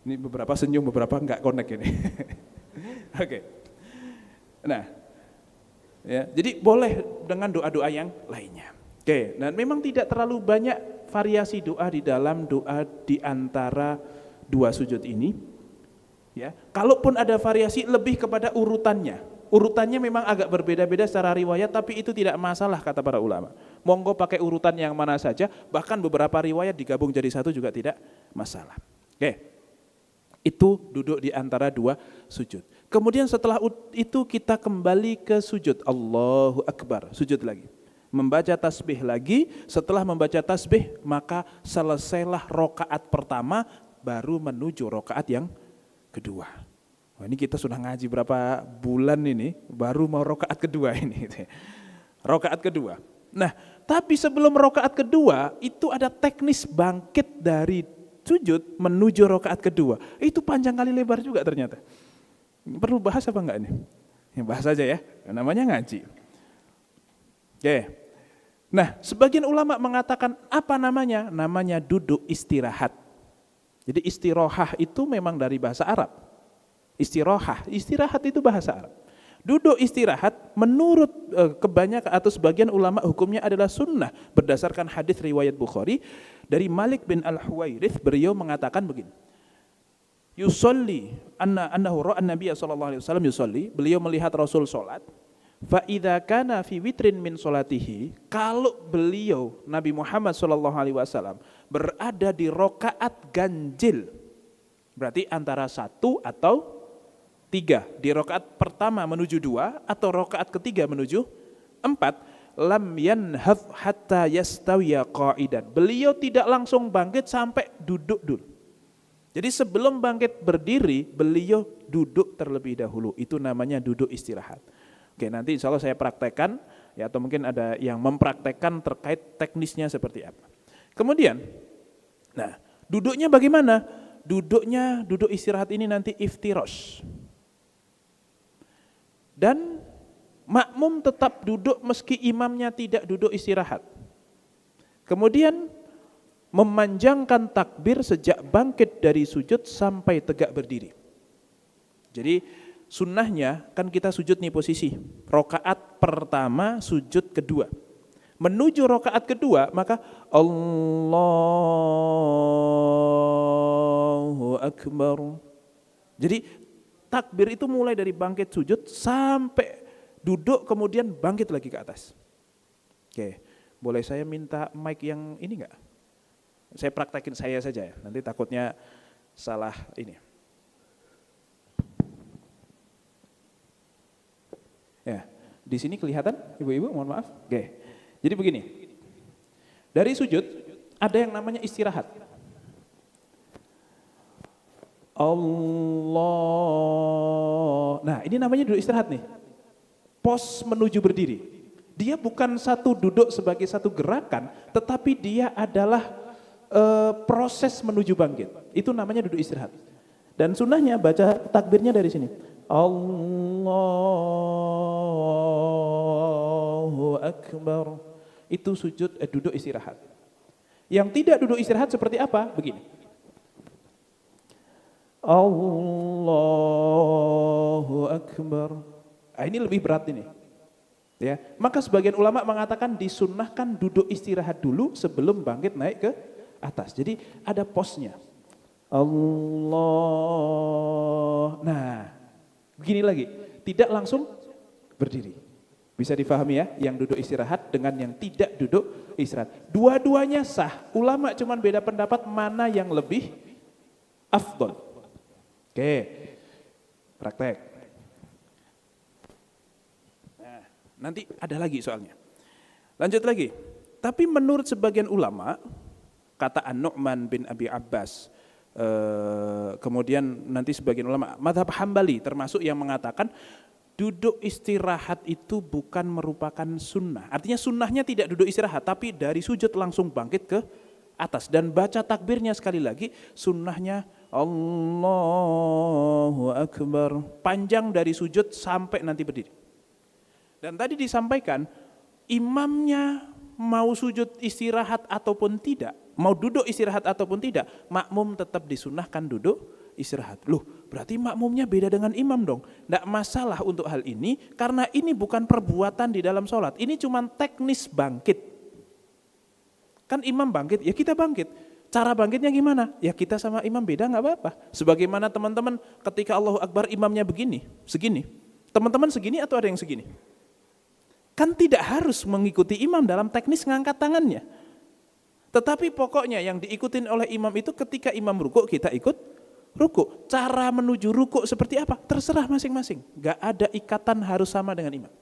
[SPEAKER 2] Ini beberapa senyum, beberapa enggak connect ini. Oke. Nah, ya, jadi boleh dengan doa-doa yang lainnya. Oke, dan memang tidak terlalu banyak variasi doa di dalam doa di antara dua sujud ini, ya. Kalaupun ada variasi lebih kepada urutannya. Urutannya memang agak berbeda-beda secara riwayat, tapi itu tidak masalah kata para ulama. Monggo pakai urutan yang mana saja, bahkan beberapa riwayat digabung jadi satu juga tidak masalah. Oke. Itu duduk di antara dua sujud. Kemudian setelah itu kita kembali ke sujud. Allahu Akbar, sujud lagi. Membaca tasbih lagi, setelah membaca tasbih maka selesailah rokaat pertama, baru menuju rokaat yang kedua. Wah, ini kita sudah ngaji berapa bulan ini, baru mau rokaat kedua ini. Rokaat kedua. Nah, tapi sebelum rokaat kedua itu ada teknis bangkit dari sujud menuju rokaat kedua. Itu panjang kali lebar juga ternyata. Perlu bahas apa enggak ini? Ya, bahas aja ya, namanya ngaji. Oke. Nah, sebagian ulama mengatakan apa namanya? Namanya duduk istirahat. Jadi istirohah itu memang dari bahasa Arab. Istirohah, istirahat itu bahasa Arab. Duduk istirahat menurut kebanyakan atau sebagian ulama hukumnya adalah sunnah berdasarkan hadis riwayat Bukhari dari Malik bin Al-Huwairith. Beliau mengatakan begini, yusolli annahu ra'a an-nabiy sallallahu alaihi wasallam yusolli, beliau melihat Rasul salat, fa idza kana fi witrin min salatihi, kalau beliau Nabi Muhammad sallallahu alaihi wasallam berada di rakaat ganjil, berarti antara 1 atau 3, di rakaat pertama menuju 2 atau rakaat ketiga menuju 4, lam yanhadh hatta yastawiya qa'idan. Beliau tidak langsung bangkit sampai duduk dulu. Jadi sebelum bangkit berdiri, beliau duduk terlebih dahulu. Itu namanya duduk istirahat. Oke, nanti insya Allah saya praktekkan, ya, atau mungkin ada yang mempraktekkan terkait teknisnya seperti apa. Kemudian, nah, duduknya bagaimana? Duduk istirahat ini nanti iftirosh. Dan makmum tetap duduk meski imamnya tidak duduk istirahat. Kemudian memanjangkan takbir sejak bangkit dari sujud sampai tegak berdiri. Jadi sunnahnya kan kita sujud nih posisi. Rokaat pertama, sujud kedua. Menuju rokaat kedua maka Allahu Akbar. Jadi takbir itu mulai dari bangkit sujud sampai duduk kemudian bangkit lagi ke atas. Oke, boleh saya minta mic yang ini enggak? Saya praktekin saya saja ya, nanti takutnya salah ini. Ya, di sini kelihatan ibu-ibu, mohon maaf. Oke, jadi begini, dari sujud ada yang namanya istirahat. Allah. Nah, ini namanya duduk istirahat nih. Pos menuju berdiri. Dia bukan satu duduk sebagai satu gerakan, tetapi dia adalah proses menuju bangkit. Itu namanya duduk istirahat. Dan sunnahnya baca takbirnya dari sini. Allahu Akbar. Itu sujud duduk istirahat. Yang tidak duduk istirahat seperti apa? Begini. Allahu Akbar. Nah, ini lebih berat ini. Ya, maka sebagian ulama mengatakan disunnahkan duduk istirahat dulu sebelum bangkit naik ke atas. Jadi ada posnya. Allah. Nah, begini lagi, tidak langsung berdiri. Bisa difahami ya, yang duduk istirahat dengan yang tidak duduk istirahat. Dua-duanya sah. Ulama cuman beda pendapat mana yang lebih afdol. Oke, praktek. Nah, nanti ada lagi soalnya. Lanjut lagi. Tapi menurut sebagian ulama, kata An-Nu'man bin Abi Abbas, kemudian nanti sebagian ulama, mazhab Hambali termasuk yang mengatakan duduk istirahat itu bukan merupakan sunnah. Artinya sunnahnya tidak duduk istirahat, tapi dari sujud langsung bangkit ke atas. Dan baca takbirnya sekali lagi, sunnahnya Allahu Akbar, panjang dari sujud sampai nanti berdiri. Dan tadi disampaikan, imamnya mau sujud istirahat ataupun tidak, mau duduk istirahat ataupun tidak, makmum tetap disunnahkan duduk istirahat. Loh, berarti makmumnya beda dengan imam dong. Tidak masalah untuk hal ini, karena ini bukan perbuatan di dalam sholat, ini cuma teknis bangkit. Kan imam bangkit, ya kita bangkit. Cara bangkitnya gimana? Ya kita sama imam beda nggak apa-apa. Sebagaimana teman-teman ketika Allahu Akbar imamnya begini, segini. Teman-teman segini atau ada yang segini? Kan tidak harus mengikuti imam dalam teknis ngangkat tangannya. Tetapi pokoknya yang diikutin oleh imam itu ketika imam rukuk kita ikut ruku. Cara menuju ruku seperti apa? Terserah masing-masing. Gak ada ikatan harus sama dengan imam.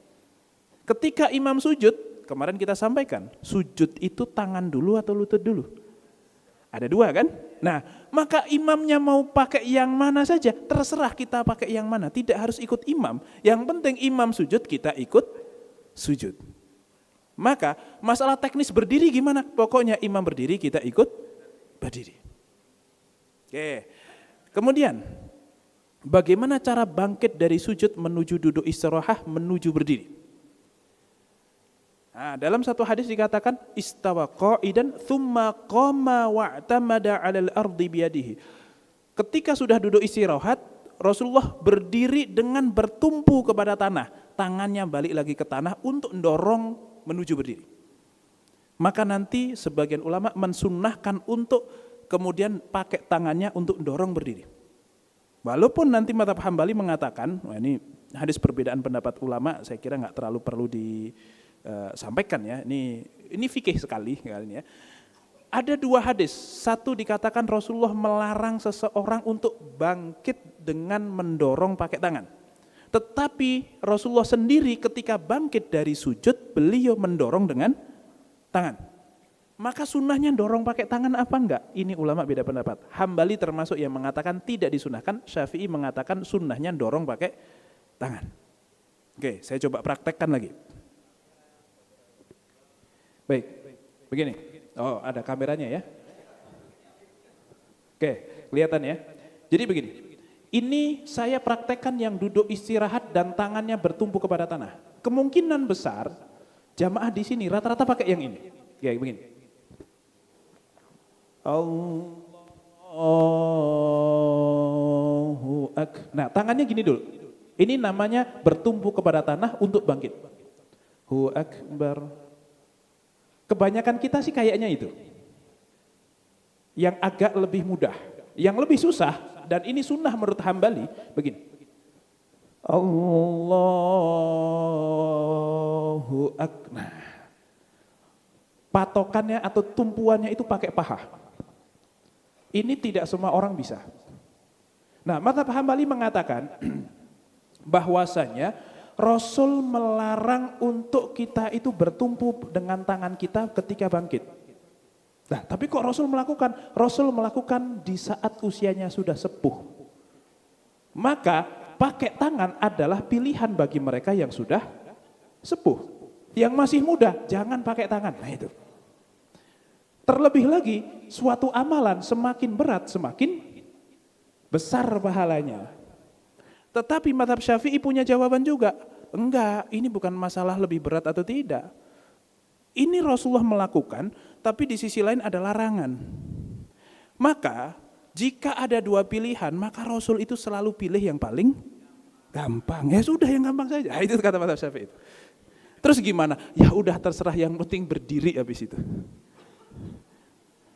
[SPEAKER 2] Ketika imam sujud, kemarin kita sampaikan, sujud itu tangan dulu atau lutut dulu? Ada dua kan? Nah, maka imamnya mau pakai yang mana saja, terserah kita pakai yang mana. Tidak harus ikut imam. Yang penting imam sujud, kita ikut sujud. Maka masalah teknis berdiri gimana? Pokoknya imam berdiri, kita ikut berdiri. Oke. Kemudian, bagaimana cara bangkit dari sujud menuju duduk istirahat, menuju berdiri? Nah, dalam satu hadis dikatakan istawa qa'idan thumma qama wa'tamada 'alal ardi biyadihi. Ketika sudah duduk istirahat, Rasulullah berdiri dengan bertumpu kepada tanah, tangannya balik lagi ke tanah untuk mendorong menuju berdiri. Maka nanti sebagian ulama mensunnahkan untuk kemudian pakai tangannya untuk mendorong berdiri. Walaupun nanti mazhab Hambali mengatakan, wah ini hadis perbedaan pendapat ulama, saya kira nggak terlalu perlu disampaikan ya. Ini fikih sekali ini ya. Ada dua hadis. Satu dikatakan Rasulullah melarang seseorang untuk bangkit dengan mendorong pakai tangan. Tetapi Rasulullah sendiri ketika bangkit dari sujud, beliau mendorong dengan tangan. Maka sunnahnya dorong pakai tangan apa enggak? Ini ulama beda pendapat. Hambali termasuk yang mengatakan tidak disunahkan, Syafi'i mengatakan sunnahnya dorong pakai tangan. Oke, saya coba praktekkan lagi. Baik, begini. Oh, ada kameranya ya. Oke, kelihatan ya. Jadi begini, ini saya praktekkan yang duduk istirahat dan tangannya bertumpu kepada tanah. Kemungkinan besar jamaah di sini rata-rata pakai yang ini. Ya, begini. Allahu Akbar. Nah, tangannya gini dulu. Ini namanya bertumpu kepada tanah untuk bangkit. Hu Akbar. Kebanyakan kita sih kayaknya itu. Yang agak lebih mudah. Yang lebih susah, dan ini sunnah menurut Hambali, begini. Allahu Akbar. Nah, patokannya atau tumpuannya itu pakai paha. Ini tidak semua orang bisa. Nah, mazhab Hambali mengatakan bahwasanya Rasul melarang untuk kita itu bertumpu dengan tangan kita ketika bangkit. Nah, tapi kok Rasul melakukan? Rasul melakukan di saat usianya sudah sepuh. Maka pakai tangan adalah pilihan bagi mereka yang sudah sepuh. Yang masih muda, jangan pakai tangan. Nah itu. Terlebih lagi, suatu amalan semakin berat, semakin besar pahalanya. Tetapi mazhab Syafi'i punya jawaban juga. Enggak, ini bukan masalah lebih berat atau tidak. Ini Rasulullah melakukan, tapi di sisi lain ada larangan. Maka, jika ada dua pilihan, maka Rasul itu selalu pilih yang paling gampang. Ya sudah, yang gampang saja. Itu kata mazhab Syafi'i. Terus gimana? Ya udah terserah, yang penting berdiri habis itu.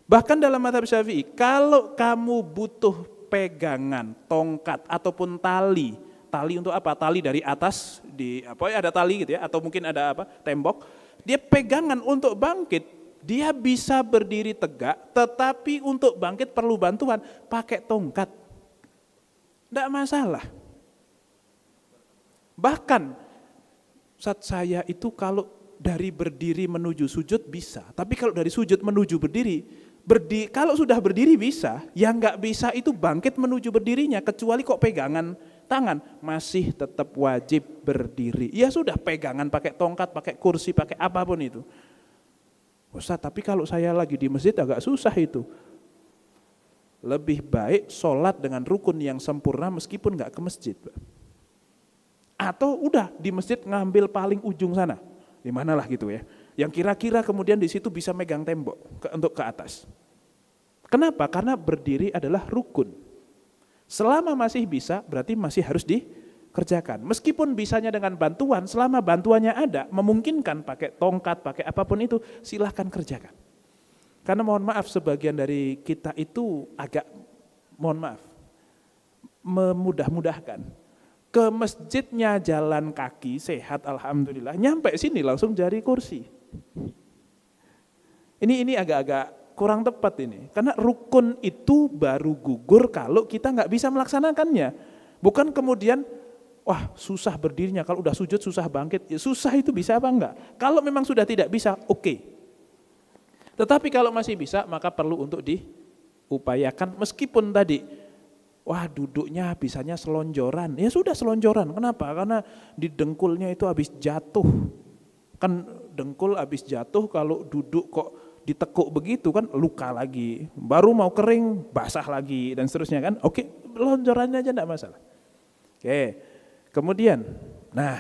[SPEAKER 2] Bahkan dalam mazhab Syafi'i, kalau kamu butuh pegangan, tongkat ataupun tali untuk apa? Tali dari atas ada tali gitu ya, atau mungkin ada tembok. Dia pegangan untuk bangkit, dia bisa berdiri tegak, tetapi untuk bangkit perlu bantuan pakai tongkat. Tidak masalah. Bahkan saat saya itu kalau dari berdiri menuju sujud bisa, tapi kalau dari sujud menuju berdiri, kalau sudah berdiri bisa, yang nggak bisa itu bangkit menuju berdirinya, kecuali kok pegangan tangan, masih tetap wajib berdiri. Ya sudah, pegangan pakai tongkat, pakai kursi, pakai apapun itu. Ustaz, tapi kalau saya lagi di masjid agak susah itu. Lebih baik sholat dengan rukun yang sempurna meskipun nggak ke masjid. Atau udah di masjid ngambil paling ujung sana, di mana lah gitu ya. Yang kira-kira kemudian di situ bisa megang tembok untuk ke atas. Kenapa? Karena berdiri adalah rukun. Selama masih bisa, berarti masih harus dikerjakan. Meskipun bisanya dengan bantuan, selama bantuannya ada, memungkinkan pakai tongkat, pakai apapun itu, silahkan kerjakan. Karena mohon maaf, sebagian dari kita itu agak, mohon maaf, memudah-mudahkan. Ke masjidnya jalan kaki, sehat alhamdulillah, nyampe sini langsung cari kursi. Ini agak-agak
[SPEAKER 3] Kurang tepat ini. Karena rukun itu baru gugur kalau kita nggak bisa melaksanakannya. Bukan kemudian, wah susah berdirinya, kalau udah sujud susah bangkit. Ya, susah itu bisa apa enggak? Kalau memang sudah tidak bisa, oke. Tetapi kalau masih bisa, maka perlu untuk diupayakan. Meskipun tadi, wah duduknya bisanya selonjoran. Ya sudah selonjoran, kenapa? Karena di dengkulnya itu habis jatuh. Kan dengkul habis jatuh, kalau duduk kok ditekuk begitu kan luka lagi, baru mau kering basah lagi dan seterusnya kan. Oke, lonjorannya aja enggak masalah. Oke, kemudian nah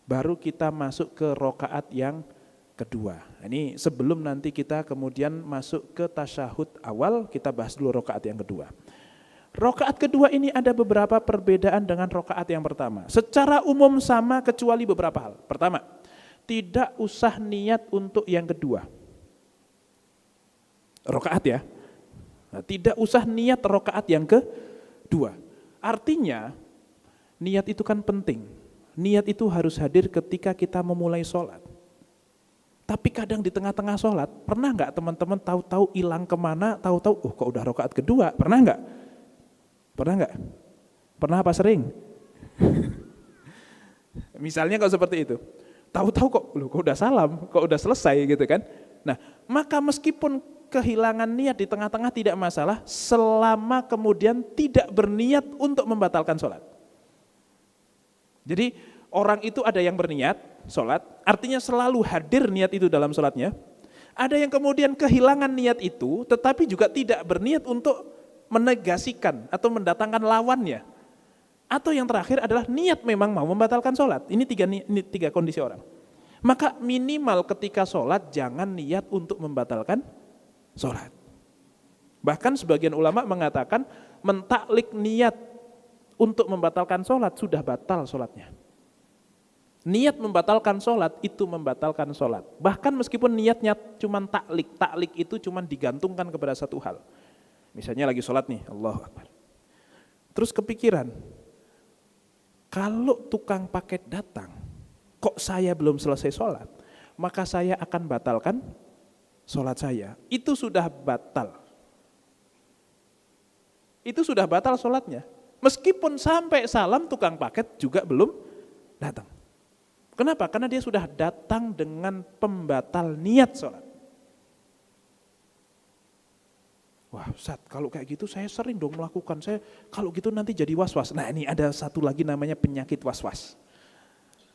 [SPEAKER 3] baru kita masuk ke rakaat yang kedua. Ini sebelum nanti kita kemudian masuk ke tasyahud awal, kita bahas dulu rakaat yang kedua. Rakaat kedua ini ada beberapa perbedaan dengan rakaat yang pertama. Secara umum sama kecuali beberapa hal. Pertama, tidak usah niat untuk yang kedua. Rakaat ya. Nah, tidak usah niat rakaat yang kedua. Artinya niat itu kan penting. Niat itu harus hadir ketika kita memulai sholat. Tapi kadang di tengah-tengah sholat, pernah nggak teman-teman tahu-tahu hilang kemana, tahu-tahu kok udah rakaat kedua, pernah nggak? Pernah nggak? Pernah apa sering? Misalnya kalau seperti itu, tahu-tahu kok udah salam, kok udah selesai gitu kan? Nah, maka meskipun kehilangan niat di tengah-tengah tidak masalah selama kemudian tidak berniat untuk membatalkan sholat. Jadi orang itu ada yang berniat sholat, artinya selalu hadir niat itu dalam sholatnya. Ada yang kemudian kehilangan niat itu tetapi juga tidak berniat untuk menegasikan atau mendatangkan lawannya. Atau yang terakhir adalah niat memang mau membatalkan sholat. Ini tiga kondisi orang. Maka minimal ketika sholat jangan niat untuk membatalkan sholat. Bahkan sebagian ulama mengatakan mentaklik niat untuk membatalkan sholat sudah batal sholatnya. Niat membatalkan sholat itu membatalkan sholat. Bahkan meskipun niatnya cuma taklik itu cuma digantungkan kepada satu hal. Misalnya lagi sholat nih, Allahu Akbar. Terus kepikiran, kalau tukang paket datang, kok saya belum selesai sholat, maka saya akan batalkan sholat saya. Itu sudah batal. Itu sudah batal sholatnya. Meskipun sampai salam tukang paket juga belum datang. Kenapa? Karena dia sudah datang dengan pembatal niat sholat. Wah Ustaz, kalau kayak gitu saya sering dong melakukan. Saya kalau gitu nanti jadi was-was. Nah ini ada satu lagi namanya penyakit was-was.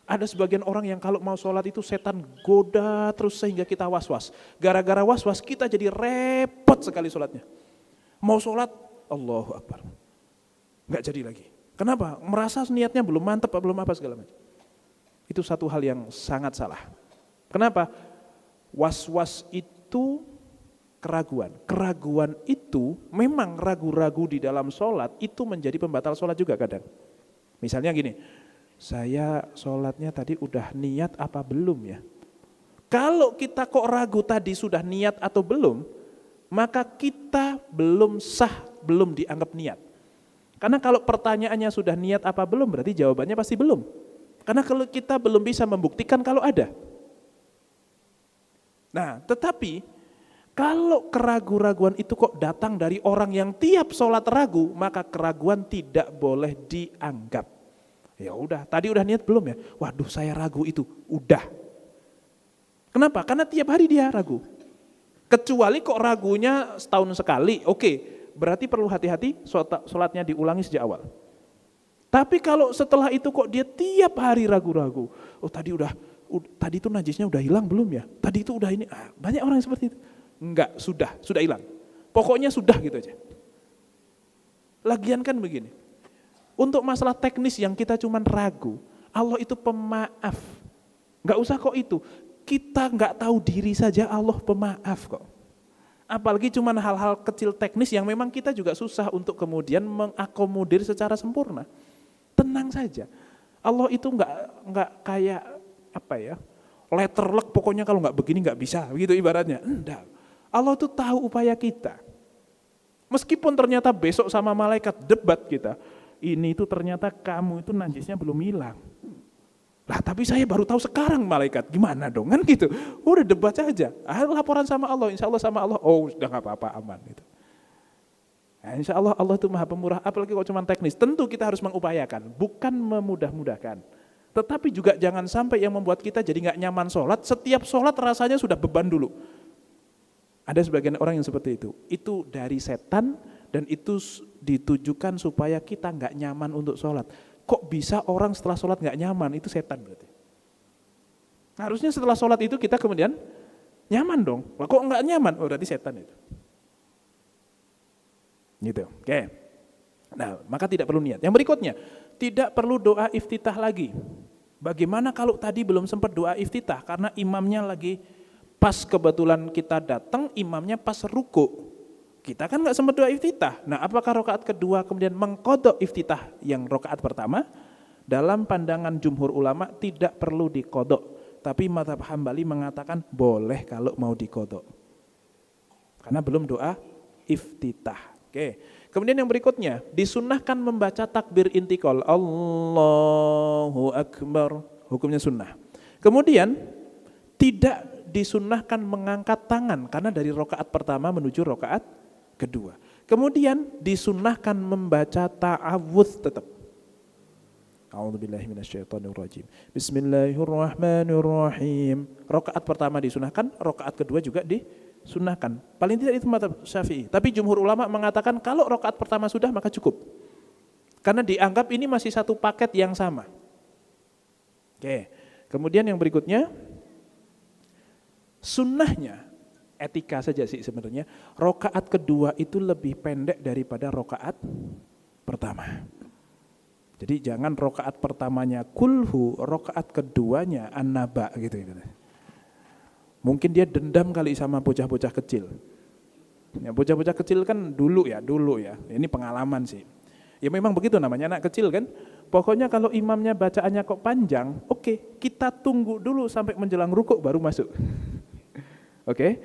[SPEAKER 3] Ada sebagian orang yang kalau mau sholat itu setan goda terus sehingga kita was-was. Gara-gara was-was kita jadi repot sekali sholatnya. Mau sholat, Allahu Akbar. Enggak jadi lagi. Kenapa? Merasa niatnya belum mantap, belum apa segala macam. Itu satu hal yang sangat salah. Kenapa? Was-was itu keraguan. Keraguan itu memang ragu-ragu di dalam sholat itu menjadi pembatal sholat juga kadang. Misalnya gini, saya sholatnya tadi udah niat apa belum ya? Kalau kita kok ragu tadi sudah niat atau belum, maka kita belum sah, belum dianggap niat. Karena kalau pertanyaannya sudah niat apa belum, berarti jawabannya pasti belum. Karena kalau kita belum bisa membuktikan kalau ada. Nah, tetapi kalau keraguan-raguan itu kok datang dari orang yang tiap sholat ragu, maka keraguan tidak boleh dianggap. Ya udah, tadi udah niat belum ya? Waduh, saya ragu itu. Udah. Kenapa? Karena tiap hari dia ragu. Kecuali kok ragunya setahun sekali, oke. Berarti perlu hati-hati, sholatnya diulangi sejak awal. Tapi kalau setelah itu kok dia tiap hari ragu-ragu. Oh tadi itu najisnya udah hilang belum ya? Tadi itu udah ini. Banyak orang yang seperti itu. Enggak, sudah hilang. Pokoknya sudah gitu aja. Lagian kan begini. Untuk masalah teknis yang kita cuman ragu, Allah itu pemaaf. Enggak usah kok itu. Kita enggak tahu diri saja Allah pemaaf kok. Apalagi cuman hal-hal kecil teknis yang memang kita juga susah untuk kemudian mengakomodir secara sempurna. Tenang saja. Allah itu enggak kayak apa ya? Letterlock pokoknya kalau enggak begini enggak bisa, begitu ibaratnya. Enggak. Allah itu tahu upaya kita. Meskipun ternyata besok sama malaikat debat kita, ini itu ternyata kamu itu najisnya belum hilang. Lah tapi saya baru tahu sekarang malaikat, gimana dong kan gitu. Udah debat aja, laporan sama Allah, insya Allah sama Allah, oh sudah gak apa-apa aman gitu. Nah, insya Allah Allah itu maha pemurah, apalagi kalau cuma teknis. Tentu kita harus mengupayakan, bukan memudah-mudahkan. Tetapi juga jangan sampai yang membuat kita jadi gak nyaman sholat, setiap sholat rasanya sudah beban dulu. Ada sebagian orang yang seperti itu dari setan dan itu ditujukan supaya kita gak nyaman untuk sholat. Kok bisa orang setelah sholat gak nyaman, itu setan berarti. Harusnya setelah sholat itu kita kemudian nyaman dong, kok gak nyaman, oh berarti setan itu. Gitu, oke. Nah, maka tidak perlu niat. Yang berikutnya, tidak perlu doa iftitah lagi. Bagaimana kalau tadi belum sempat doa iftitah karena imamnya lagi pas kebetulan kita datang, imamnya pas ruku. Kita kan nggak sempat doa iftitah. Nah, apakah rakaat kedua kemudian mengqadha iftitah yang rakaat pertama? Dalam pandangan jumhur ulama tidak perlu diqadha, tapi mazhab Hambali mengatakan boleh kalau mau diqadha. Karena belum doa iftitah. Oke. Kemudian yang berikutnya, disunnahkan membaca takbir intikal, Allahu Akbar, hukumnya sunnah. Kemudian tidak disunnahkan mengangkat tangan karena dari rakaat pertama menuju rakaat kedua. Kemudian disunnahkan membaca ta'awudz tetap. A'udzubillahi minasyaitonirrajim. Bismillahirrahmanirrahim. Rakaat pertama disunnahkan, rakaat kedua juga disunnahkan. Paling tidak itu mazhab Syafi'i. Tapi jumhur ulama mengatakan kalau rakaat pertama sudah maka cukup. Karena dianggap ini masih satu paket yang sama. Oke. Kemudian yang berikutnya, sunnahnya etika saja sih sebenarnya, rakaat kedua itu lebih pendek daripada rakaat pertama. Jadi jangan rakaat pertamanya kulhu, rakaat keduanya an-naba gitu. Mungkin dia dendam kali sama bocah-bocah kecil. Ya, bocah-bocah kecil kan dulu ya. Ini pengalaman sih. Ya memang begitu namanya anak kecil kan. Pokoknya kalau imamnya bacaannya kok panjang, oke, kita tunggu dulu sampai menjelang rukuk baru masuk. Oke.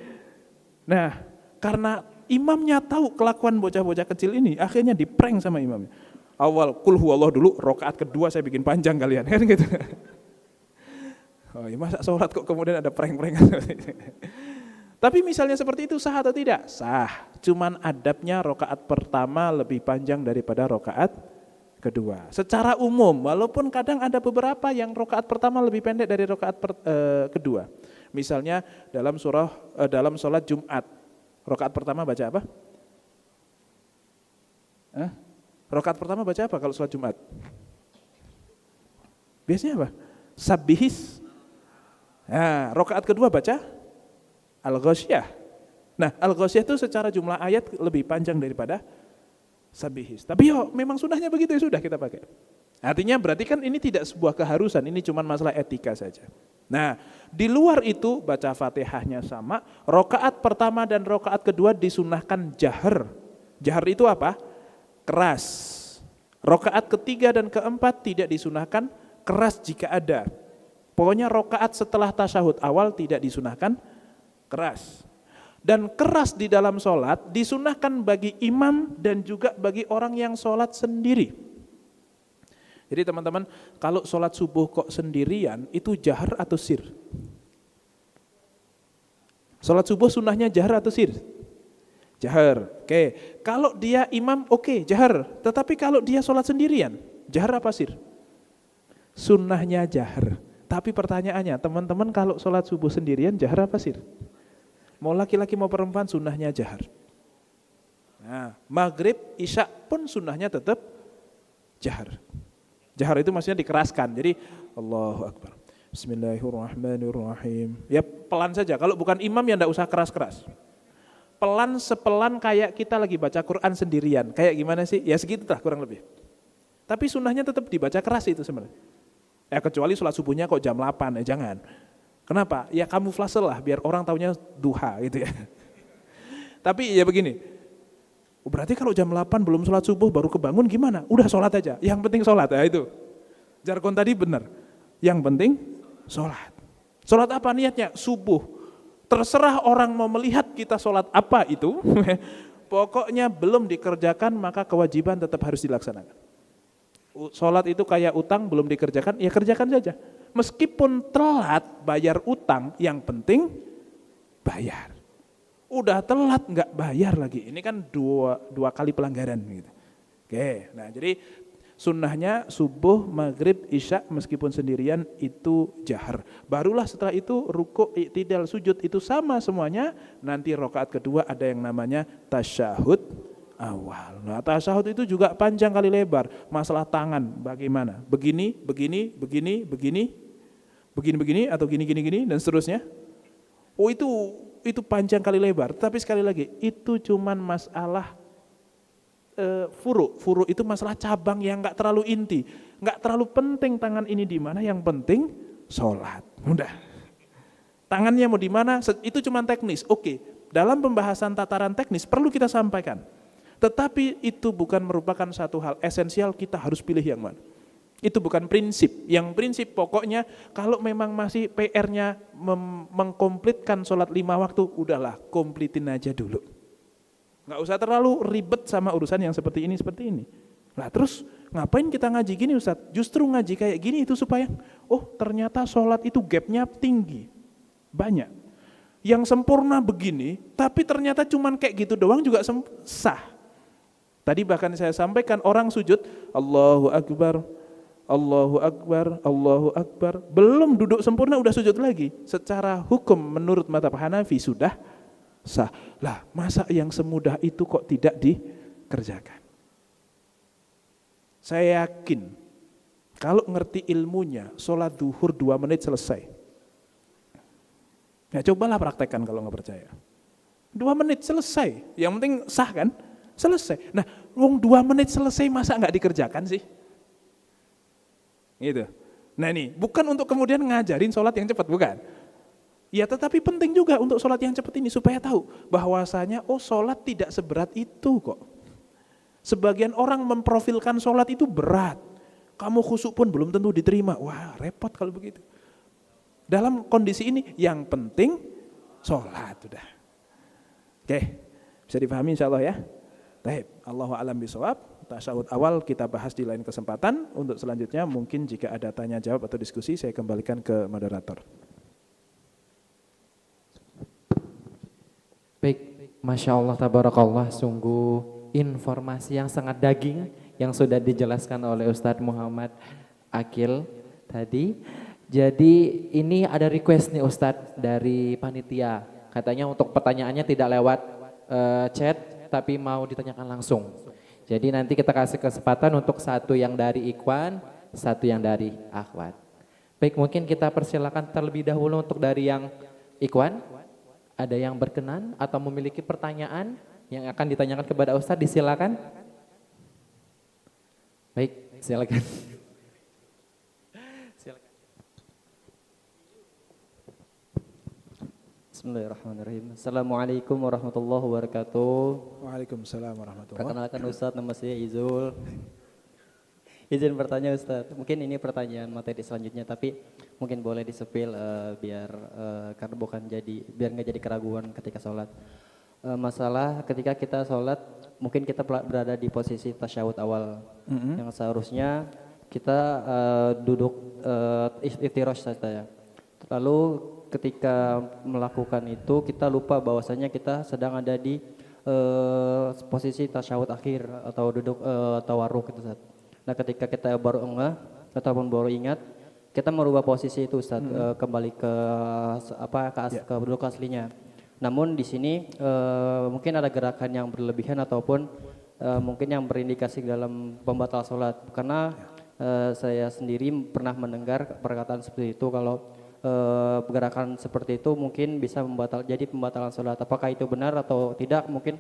[SPEAKER 3] Nah, karena imamnya tahu kelakuan bocah-bocah kecil ini, akhirnya diprank sama imamnya. Awal kul huwallah dulu, rakaat kedua saya bikin panjang kalian, kan gitu. Oh, ya masa sholat kok kemudian ada prank-prankan. Tapi misalnya seperti itu sah atau tidak? Sah. Cuman adabnya rakaat pertama lebih panjang daripada rakaat kedua. Secara umum, walaupun kadang ada beberapa yang rakaat pertama lebih pendek dari rakaat kedua. Misalnya dalam dalam sholat Jumat, rakaat pertama baca apa? Rakaat pertama baca apa kalau sholat Jumat? Biasanya apa? Sabbihis. Nah, rakaat kedua baca Al-Ghasyiyah. Nah, Al-Ghasyiyah itu secara jumlah ayat lebih panjang daripada Sabbihis. Tapi memang sunahnya begitu ya sudah kita pakai. Artinya berarti kan ini tidak sebuah keharusan, ini cuma masalah etika saja. Nah, di luar itu baca Fatihahnya sama, rakaat pertama dan rakaat kedua disunahkan jahar. Jahar itu apa? Keras. Rakaat ketiga dan keempat tidak disunahkan keras jika ada. Pokoknya rakaat setelah tasyahud awal tidak disunahkan keras. Dan keras di dalam sholat disunahkan bagi imam dan juga bagi orang yang sholat sendiri. Jadi teman-teman, kalau sholat subuh kok sendirian, itu jahar atau sir? Sholat subuh sunnahnya jahar atau sir? Jahar, oke. Kalau dia imam, oke, jahar. Tetapi kalau dia sholat sendirian, jahar apa sir? Sunnahnya jahar. Tapi pertanyaannya, teman-teman kalau sholat subuh sendirian, jahar apa sir? Mau laki-laki mau perempuan, sunnahnya jahar. Nah, maghrib, isya pun sunnahnya tetap jahar. Jahar itu maksudnya dikeraskan. Jadi Allahu Akbar. Bismillahirrahmanirrahim. Ya pelan saja. Kalau bukan imam ya enggak usah keras-keras. Pelan sepelan kayak kita lagi baca Quran sendirian. Kayak gimana sih? Ya segitu lah kurang lebih. Tapi sunnahnya tetap dibaca keras itu sebenarnya. Ya kecuali sholat subuhnya kok jam 8 ya jangan. Kenapa? Ya kamuflase lah biar orang taunya duha gitu ya. Tapi ya begini. Berarti kalau jam 8 belum sholat subuh baru kebangun gimana? Udah sholat aja, yang penting sholat ya itu. Jargon tadi benar, yang penting sholat. Sholat apa niatnya? Subuh. Terserah orang mau melihat kita sholat apa itu, pokoknya belum dikerjakan maka kewajiban tetap harus dilaksanakan. Sholat itu kayak utang belum dikerjakan, ya kerjakan saja. Meskipun telat bayar utang, yang penting bayar. Udah telat nggak bayar lagi, ini kan dua kali pelanggaran gitu. Oke, nah jadi sunnahnya subuh, maghrib, isya meskipun sendirian itu jahar. Barulah setelah itu ruku', i'tidal, sujud itu sama semuanya. Nanti rakaat kedua ada yang namanya tasyahud awal. Nah tasyahud itu juga panjang kali lebar. Masalah tangan bagaimana? Begini, begini, begini, begini, begini, begini atau gini, gini, gini dan seterusnya. Oh itu panjang kali lebar. Tapi sekali lagi itu cuman masalah furu itu masalah cabang yang nggak terlalu inti, nggak terlalu penting tangan ini di mana, yang penting sholat. Udah, tangannya mau di mana itu cuma teknis. Oke, dalam pembahasan tataran teknis perlu kita sampaikan, tetapi itu bukan merupakan satu hal esensial kita harus pilih yang mana. Itu bukan prinsip. Yang prinsip pokoknya kalau memang masih PR-nya mengkomplitkan sholat 5 waktu, udahlah komplitin aja dulu. Nggak usah terlalu ribet sama urusan yang seperti ini. Nah terus ngapain kita ngaji gini Ustadz? Justru ngaji kayak gini itu supaya, oh ternyata sholat itu gapnya tinggi, banyak. Yang sempurna begini, tapi ternyata cuman kayak gitu doang juga sah. Tadi bahkan saya sampaikan orang sujud, Allahu Akbar, Allahu Akbar, Allahu Akbar. Belum duduk sempurna udah sujud lagi. Secara hukum menurut mazhab Hanafi sudah sah. Lah, masa yang semudah itu kok tidak dikerjakan? Saya yakin kalau ngerti ilmunya, sholat duhur 2 menit selesai. Ya cobalah praktekkan kalau nggak percaya. 2 menit selesai, yang penting sah kan? Selesai. Nah, 2 menit selesai masa nggak dikerjakan sih? Gitu. Nah ini, bukan untuk kemudian ngajarin sholat yang cepat, bukan. Ya tetapi penting juga untuk sholat yang cepat ini supaya tahu bahwasanya sholat tidak seberat itu kok. Sebagian orang memprofilkan sholat itu berat. Kamu khusyuk pun belum tentu diterima. Wah repot kalau begitu. Dalam kondisi ini yang penting sholat sudah. Oke, bisa dipahami insya Allah ya. Baik, Allahu a'lam bishawab. Tasyahud awal kita bahas di lain kesempatan. Untuk selanjutnya mungkin jika ada tanya jawab atau diskusi saya kembalikan ke moderator.
[SPEAKER 1] Baik, Masya Allah, tabarakallah, sungguh informasi yang sangat daging yang sudah dijelaskan oleh Ustadz Muhammad Akil tadi. Jadi ini ada request nih Ustadz dari panitia. Katanya untuk pertanyaannya tidak lewat chat tapi mau ditanyakan langsung. Jadi nanti kita kasih kesempatan untuk satu yang dari Ikhwan, satu yang dari Akhwat. Baik, mungkin kita persilakan terlebih dahulu untuk dari yang Ikhwan. Ada yang berkenan atau memiliki pertanyaan yang akan ditanyakan kepada Ustadz, disilakan. Baik, silakan.
[SPEAKER 4] Bismillahirrahmanirrahim. Assalamualaikum warahmatullahi wabarakatuh.
[SPEAKER 3] Waalaikumsalam warahmatullahi wabarakatuh.
[SPEAKER 4] Perkenalkan Ustadz, nama saya Izul. Izin bertanya Ustadz, mungkin ini pertanyaan materi selanjutnya, tapi mungkin boleh disepil biar karena biar nggak jadi keraguan ketika sholat. Masalah ketika kita sholat, mungkin kita berada di posisi tasyahud awal, yang seharusnya kita duduk iftirash saja. Lalu ketika melakukan itu kita lupa bahwasanya kita sedang ada di posisi tasyahud akhir atau duduk tawarruk gitu Ustaz. Nah ketika kita baru ataupun baru ingat, kita merubah posisi itu Ustaz, kembali ke duduk aslinya. Namun di sini mungkin ada gerakan yang berlebihan ataupun mungkin yang berindikasi dalam pembatal sholat. Karena saya sendiri pernah mendengar perkataan seperti itu, kalau gerakan seperti itu mungkin bisa jadi pembatalan sholat. Apakah itu benar atau tidak? Mungkin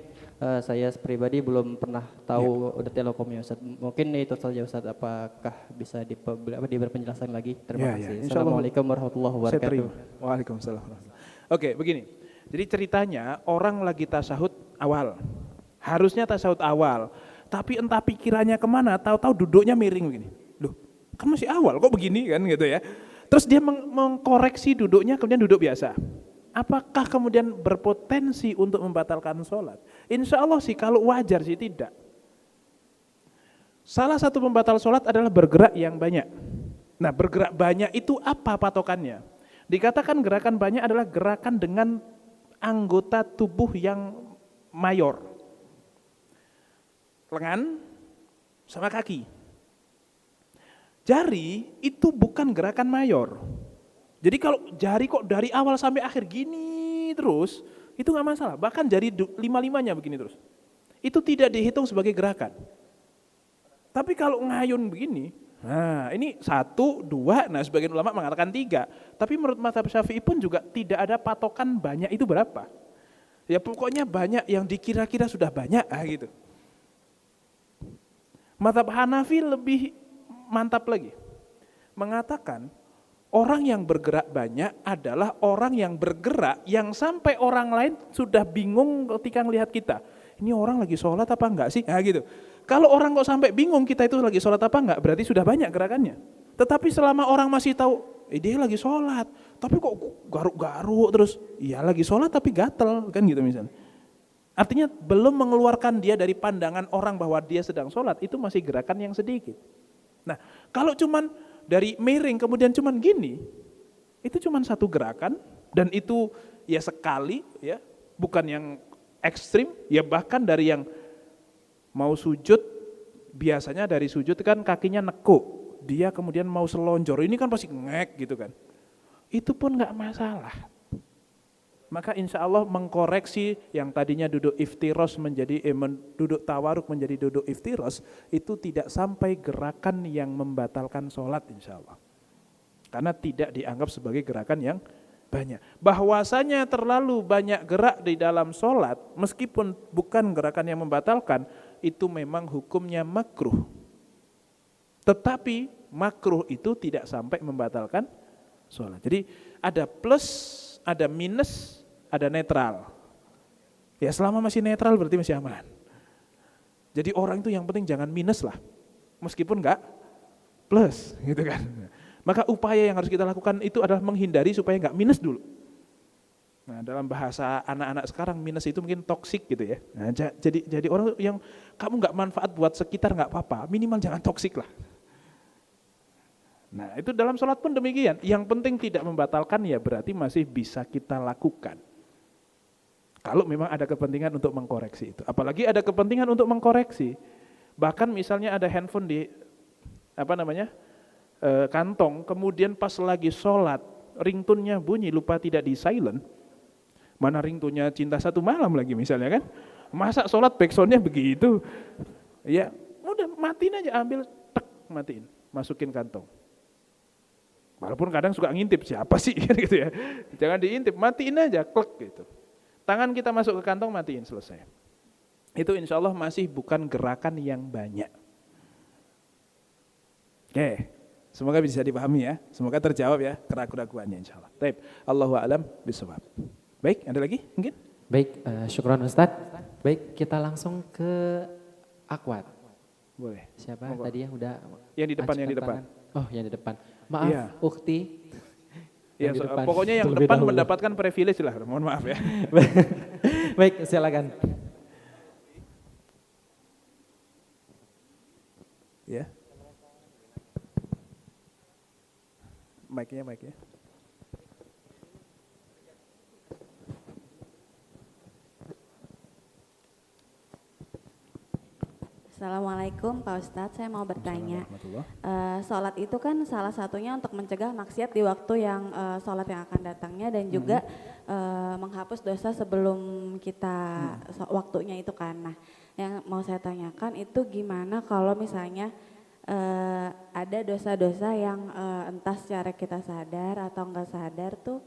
[SPEAKER 4] saya pribadi belum pernah tahu detail hukumnya Ustaz. Mungkin itu saja Ustaz. Apakah bisa diberi penjelasan lagi? Terima kasih. Assalamualaikum warahmatullahi wabarakatuh.
[SPEAKER 3] Waalaikumsalam. Oke, begini. Jadi ceritanya orang lagi tasyahud awal. Harusnya tasyahud awal. Tapi entah pikirannya kemana, tahu-tahu duduknya miring begini. Loh, kan masih awal kok begini kan gitu ya. Terus dia mengkoreksi duduknya, kemudian duduk biasa. Apakah kemudian berpotensi untuk membatalkan sholat? Insya Allah sih, kalau wajar sih tidak. Salah satu pembatal sholat adalah bergerak yang banyak. Nah, bergerak banyak itu apa patokannya? Dikatakan gerakan banyak adalah gerakan dengan anggota tubuh yang mayor. Lengan sama kaki. Jari itu bukan gerakan mayor. Jadi kalau jari kok dari awal sampai akhir gini terus, itu nggak masalah. Bahkan jari lima-limanya begini terus. Itu tidak dihitung sebagai gerakan. Tapi kalau ngayun begini, nah ini 1, 2, nah sebagian ulama mengatakan 3. Tapi menurut mazhab Syafi'i pun juga tidak ada patokan banyak itu berapa. Ya pokoknya banyak yang dikira-kira sudah banyak gitu. Mazhab Hanafi lebih mantap lagi. Mengatakan orang yang bergerak banyak adalah orang yang bergerak yang sampai orang lain sudah bingung ketika melihat kita. Ini orang lagi sholat apa enggak sih? Nah gitu. Kalau orang kok sampai bingung kita itu lagi sholat apa enggak, berarti sudah banyak gerakannya. Tetapi selama orang masih tahu, dia lagi sholat, tapi kok garuk-garuk terus, iya lagi sholat tapi gatel, kan gitu misalnya. Artinya belum mengeluarkan dia dari pandangan orang bahwa dia sedang sholat, itu masih gerakan yang sedikit. Nah, kalau cuman dari miring kemudian cuman gini, itu cuman satu gerakan dan itu ya sekali ya, bukan yang ekstrim, ya bahkan dari yang mau sujud, biasanya dari sujud kan kakinya nekuk, dia kemudian mau selonjor, ini kan pasti ngek gitu kan. Itu pun nggak masalah. Maka insya Allah mengkoreksi yang tadinya duduk iftiros menjadi duduk tawaruk menjadi duduk iftiros, itu tidak sampai gerakan yang membatalkan sholat insya Allah. Karena tidak dianggap sebagai gerakan yang banyak. Bahwasanya terlalu banyak gerak di dalam sholat, meskipun bukan gerakan yang membatalkan, itu memang hukumnya makruh. Tetapi makruh itu tidak sampai membatalkan sholat. Jadi ada plus, ada minus, ada netral. Ya selama masih netral berarti masih aman. Jadi orang itu yang penting jangan minus lah, meskipun enggak plus gitu kan. Maka upaya yang harus kita lakukan itu adalah menghindari supaya enggak minus dulu. Nah dalam bahasa anak-anak sekarang minus itu mungkin toksik gitu ya. Nah, jadi orang yang kamu enggak manfaat buat sekitar enggak apa-apa, minimal jangan toksik lah. Nah itu dalam sholat pun demikian, yang penting tidak membatalkan ya berarti masih bisa kita lakukan. Kalau memang ada kepentingan untuk mengkoreksi itu, apalagi ada kepentingan untuk mengkoreksi. Bahkan misalnya ada handphone di kantong, kemudian pas lagi sholat, ringtone-nya bunyi, lupa tidak di silent, mana ringtone-nya Cinta Satu Malam lagi misalnya kan, masa sholat backsound-nya begitu, ya udah matiin aja, ambil, tek, matiin, masukin kantong. Walaupun kadang suka ngintip siapa sih gitu ya. Jangan diintip, matiin aja, klik gitu. Tangan kita masuk ke kantong, matiin, selesai. Itu insya Allah masih bukan gerakan yang banyak. Oke, semoga bisa dipahami ya. Semoga terjawab ya keraguan-keraguannya insya Allah. Baik, Allahu a'lam bishawab. Baik, ada lagi mungkin?
[SPEAKER 1] Baik, syukran Ustadz. Baik, kita langsung ke Akwat.
[SPEAKER 3] Boleh.
[SPEAKER 1] Siapa
[SPEAKER 3] Monggo.
[SPEAKER 1] tadi yang udah?
[SPEAKER 3] Yang di depan,
[SPEAKER 1] ajukan
[SPEAKER 3] yang di depan.
[SPEAKER 1] tangan? Oh, yang di depan. Maaf,
[SPEAKER 3] Iya.
[SPEAKER 1] Ukti.
[SPEAKER 3] Ya,
[SPEAKER 1] Yang di depan.
[SPEAKER 3] pokoknya yang
[SPEAKER 1] Terlebih
[SPEAKER 3] depan
[SPEAKER 1] dahulu.
[SPEAKER 3] mendapatkan privilege lah, mohon maaf ya.
[SPEAKER 1] Baik, silakan.
[SPEAKER 3] Ya. Mic-nya.
[SPEAKER 5] Assalamualaikum Pak Ustadz, saya mau bertanya.
[SPEAKER 3] Warahmatullah.
[SPEAKER 5] Sholat itu kan salah satunya untuk mencegah maksiat di waktu yang sholat yang akan datangnya dan juga menghapus dosa sebelum kita waktunya itu kan. Nah, yang mau saya tanyakan itu gimana kalau misalnya ada dosa-dosa yang entah secara kita sadar atau enggak sadar tuh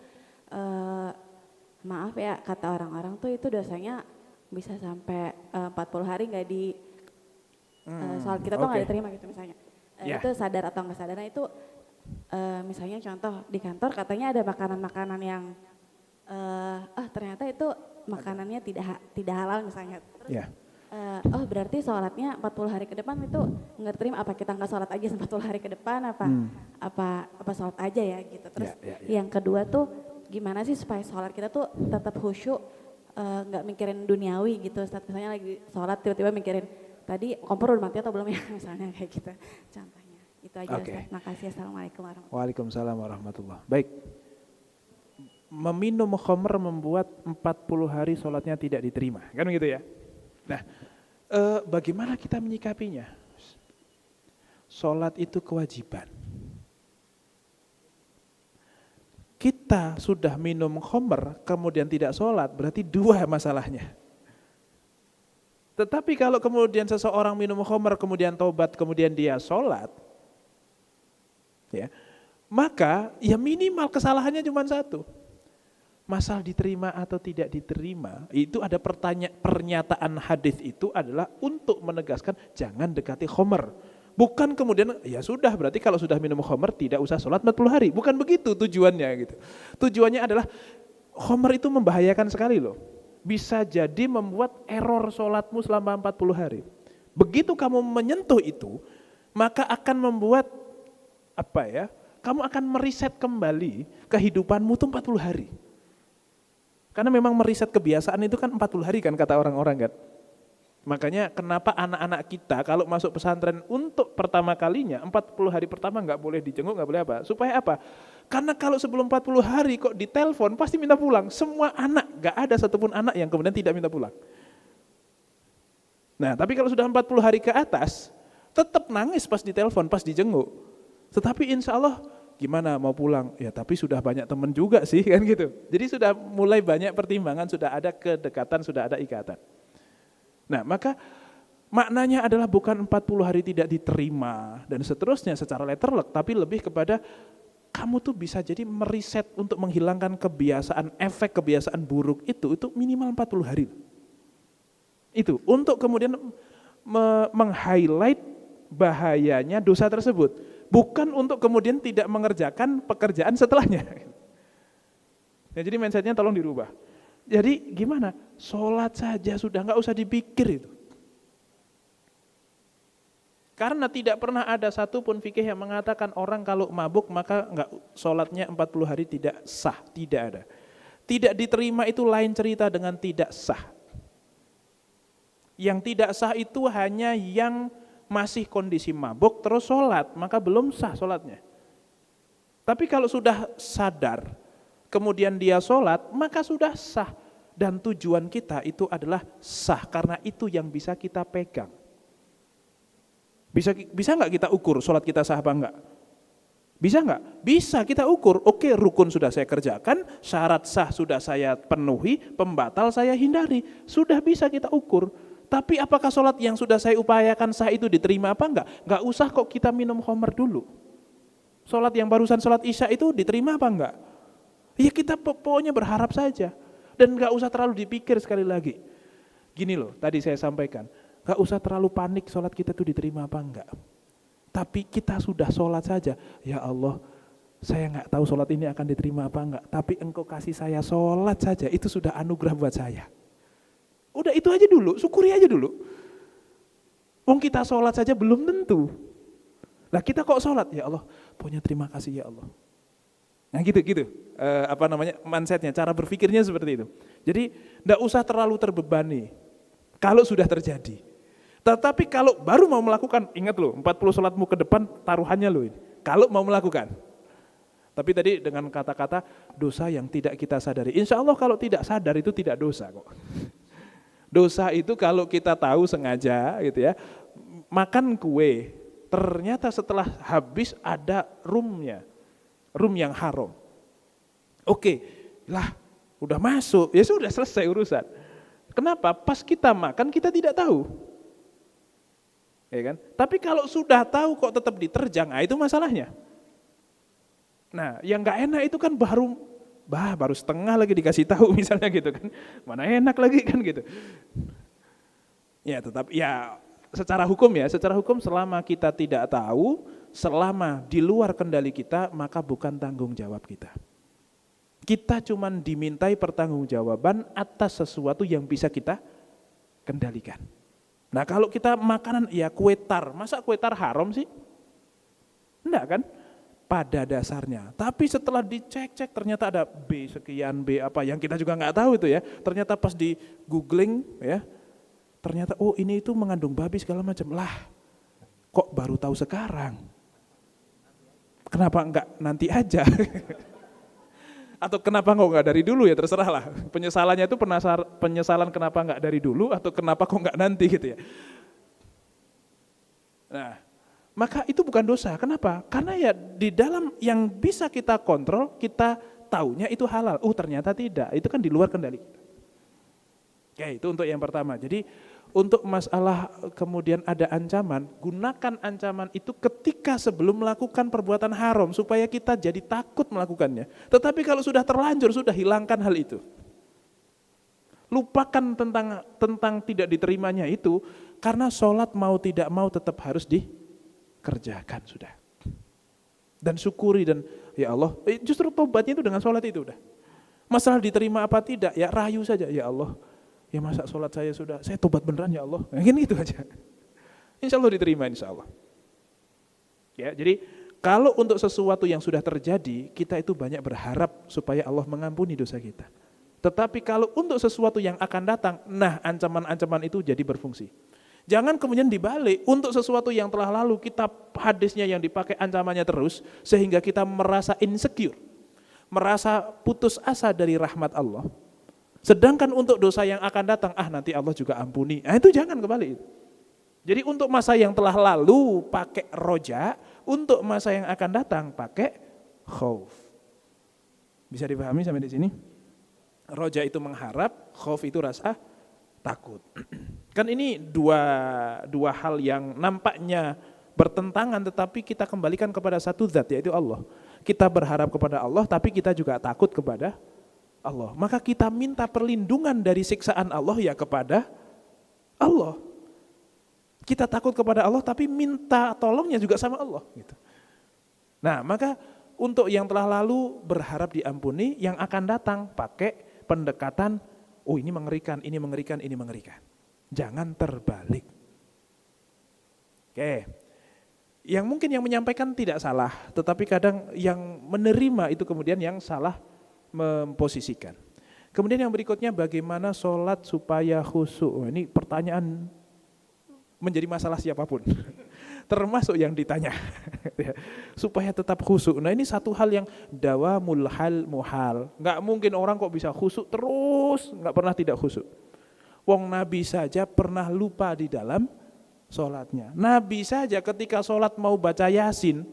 [SPEAKER 5] maaf ya kata orang-orang tuh itu dosanya bisa sampai 40 hari nggak di soal kita tuh nggak diterima gitu misalnya. Itu sadar atau nggak sadar. Nah itu misalnya contoh di kantor katanya ada makanan-makanan yang ternyata itu makanannya tidak halal misalnya. Terus, oh berarti sholatnya 40 hari ke depan itu nggak terima, apa kita nggak sholat aja 40 hari ke depan apa sholat aja ya gitu. Terus yang kedua tuh gimana sih supaya sholat kita tuh tetap khusyuk, nggak mikirin duniawi gitu. Saat misalnya lagi sholat tiba-tiba mikirin tadi kompor udah mati atau belum ya misalnya kayak gitu contohnya. Itu aja
[SPEAKER 3] Oke.
[SPEAKER 5] Ustaz. Makasih. Assalamualaikum warahmatullahi
[SPEAKER 3] Waalaikumsalam warahmatullah. Baik. Meminum khamr membuat 40 hari sholatnya tidak diterima. Kan gitu ya. Nah, bagaimana kita menyikapinya? Sholat itu kewajiban. Kita sudah minum khamr kemudian tidak sholat, berarti dua masalahnya. Tetapi kalau kemudian seseorang minum khamr kemudian taubat kemudian dia sholat, ya, maka ya minimal kesalahannya cuma satu. Masalah diterima atau tidak diterima, itu ada pernyataan hadis itu adalah untuk menegaskan jangan dekati khamr. Bukan kemudian ya sudah berarti kalau sudah minum khamr tidak usah sholat 40 hari. Bukan begitu tujuannya gitu. Tujuannya adalah khamr itu membahayakan sekali loh. Bisa jadi membuat error sholatmu selama 40 hari. Begitu kamu menyentuh itu, maka akan membuat kamu akan meriset kembali kehidupanmu itu 40 hari. Karena memang meriset kebiasaan itu kan 40 hari kan kata orang-orang kan. Makanya kenapa anak-anak kita kalau masuk pesantren untuk pertama kalinya 40 hari pertama nggak boleh dijenguk, nggak boleh apa. Supaya apa? Karena kalau sebelum 40 hari kok ditelepon pasti minta pulang. Semua anak, nggak ada satupun anak yang kemudian tidak minta pulang. Nah tapi kalau sudah 40 hari ke atas, tetap nangis pas ditelepon, pas dijenguk. Tetapi insya Allah gimana mau pulang? Ya tapi sudah banyak teman juga sih kan gitu. Jadi sudah mulai banyak pertimbangan, sudah ada kedekatan, sudah ada ikatan. Nah maka maknanya adalah bukan 40 hari tidak diterima dan seterusnya secara letterlek, tapi lebih kepada kamu tuh bisa jadi meriset untuk menghilangkan kebiasaan, efek kebiasaan buruk itu minimal 40 hari. Itu untuk kemudian meng-highlight bahayanya dosa tersebut. Bukan untuk kemudian tidak mengerjakan pekerjaan setelahnya. Ya, jadi mindsetnya tolong dirubah. Jadi gimana? Sholat saja sudah nggak usah dipikir itu. Karena tidak pernah ada satupun fikih yang mengatakan orang kalau mabuk maka nggak sholatnya 40 hari tidak sah. Tidak ada. Tidak diterima itu lain cerita dengan tidak sah. Yang tidak sah itu hanya yang masih kondisi mabuk terus sholat, maka belum sah sholatnya. Tapi kalau sudah sadar, kemudian dia sholat, maka sudah sah. Dan tujuan kita itu adalah sah, karena itu yang bisa kita pegang. Bisa nggak kita ukur sholat kita sah apa enggak? Bisa nggak? Bisa kita ukur. Oke, rukun sudah saya kerjakan, syarat sah sudah saya penuhi, pembatal saya hindari. Sudah bisa kita ukur. Tapi apakah sholat yang sudah saya upayakan sah itu diterima apa enggak? Enggak usah kok kita minum khamr dulu. Sholat yang barusan sholat isya itu diterima apa enggak? Ya kita pokoknya berharap saja. Dan enggak usah terlalu dipikir sekali lagi. Gini loh, tadi saya sampaikan. Enggak usah terlalu panik sholat kita itu diterima apa enggak. Tapi kita sudah sholat saja. Ya Allah, saya enggak tahu sholat ini akan diterima apa enggak. Tapi Engkau kasih saya sholat saja, itu sudah anugerah buat saya. Udah itu aja dulu, syukuri aja dulu. Wong kita sholat saja belum tentu. Lah kita kok sholat? Ya Allah, punya terima kasih ya Allah. Nah gitu, mindsetnya, cara berpikirnya seperti itu. Jadi enggak usah terlalu terbebani kalau sudah terjadi. Tetapi kalau baru mau melakukan, ingat loh, 40 sholatmu ke depan taruhannya loh ini. Kalau mau melakukan. Tapi tadi dengan kata-kata dosa yang tidak kita sadari. Insya Allah kalau tidak sadar itu tidak dosa kok. Dosa itu kalau kita tahu sengaja gitu ya, makan kue, ternyata setelah habis ada rumnya, rum yang haram. Oke, lah udah masuk, ya sudah selesai urusan. Kenapa? Pas kita makan kita tidak tahu. Ya kan? Tapi kalau sudah tahu kok tetap diterjang, itu masalahnya. Nah, yang nggak enak itu kan baru setengah lagi dikasih tahu misalnya gitu kan. Mana enak lagi kan gitu. Ya tetap ya secara hukum selama kita tidak tahu, selama di luar kendali kita, maka bukan tanggung jawab kita. Kita cuman dimintai pertanggungjawaban atas sesuatu yang bisa kita kendalikan. Nah kalau kita makanan ya kue tar, masa kue tar haram sih? Enggak kan? Pada dasarnya. Tapi setelah dicek-cek ternyata ada B sekian, B apa yang kita juga nggak tahu itu ya. Ternyata pas di googling ya, ternyata oh ini itu mengandung babi segala macam. Lah, kok baru tahu sekarang? Kenapa enggak nanti aja? Atau kenapa enggak dari dulu, ya terserah lah. Penyesalannya itu penyesalan kenapa enggak dari dulu atau kenapa kok enggak nanti gitu ya. Nah, maka itu bukan dosa. Kenapa? Karena ya di dalam yang bisa kita kontrol, kita taunya itu halal. Ternyata tidak. Itu kan di luar kendali kita. Oke, itu untuk yang pertama. Jadi untuk masalah kemudian ada ancaman, gunakan ancaman itu ketika sebelum melakukan perbuatan haram supaya kita jadi takut melakukannya. Tetapi kalau sudah terlanjur, sudah hilangkan hal itu. Lupakan tentang tidak diterimanya itu, karena sholat mau tidak mau tetap harus dikerjakan sudah. Dan syukuri dan ya Allah, justru tobatnya itu dengan sholat itu udah. Masalah diterima apa tidak, ya rayu saja, ya Allah. Ya masa sholat saya tobat beneran ya Allah. Nah, gini itu aja. Insya Allah diterima insya Allah. Ya, jadi kalau untuk sesuatu yang sudah terjadi, kita itu banyak berharap supaya Allah mengampuni dosa kita. Tetapi kalau untuk sesuatu yang akan datang, nah ancaman-ancaman itu jadi berfungsi. Jangan kemudian dibalik, untuk sesuatu yang telah lalu kita hadisnya yang dipakai ancamannya terus, sehingga kita merasa insecure, merasa putus asa dari rahmat Allah. Sedangkan untuk dosa yang akan datang, nanti Allah juga ampuni. Itu jangan kembali. Jadi untuk masa yang telah lalu pakai roja, untuk masa yang akan datang pakai khauf. Bisa dipahami sampai di sini? Roja itu mengharap, khauf itu rasa takut. Kan ini dua hal yang nampaknya bertentangan, tetapi kita kembalikan kepada satu zat, yaitu Allah. Kita berharap kepada Allah, tapi kita juga takut kepada Allah. Maka kita minta perlindungan dari siksaan Allah ya kepada Allah. Kita takut kepada Allah tapi minta tolongnya juga sama Allah gitu. Nah, maka untuk yang telah lalu berharap diampuni, yang akan datang pakai pendekatan ini mengerikan, ini mengerikan, ini mengerikan. Jangan terbalik. Oke. Yang mungkin yang menyampaikan tidak salah, tetapi kadang yang menerima itu kemudian yang salah memposisikan. Kemudian yang berikutnya, bagaimana sholat supaya khusyuk? Ini pertanyaan menjadi masalah siapapun, termasuk yang ditanya. Supaya tetap khusyuk. Nah, ini satu hal yang dawamul hal muhal. Nggak mungkin orang kok bisa khusyuk terus, nggak pernah tidak khusyuk. Wong Nabi saja pernah lupa di dalam sholatnya. Nabi saja ketika sholat mau baca Yasin,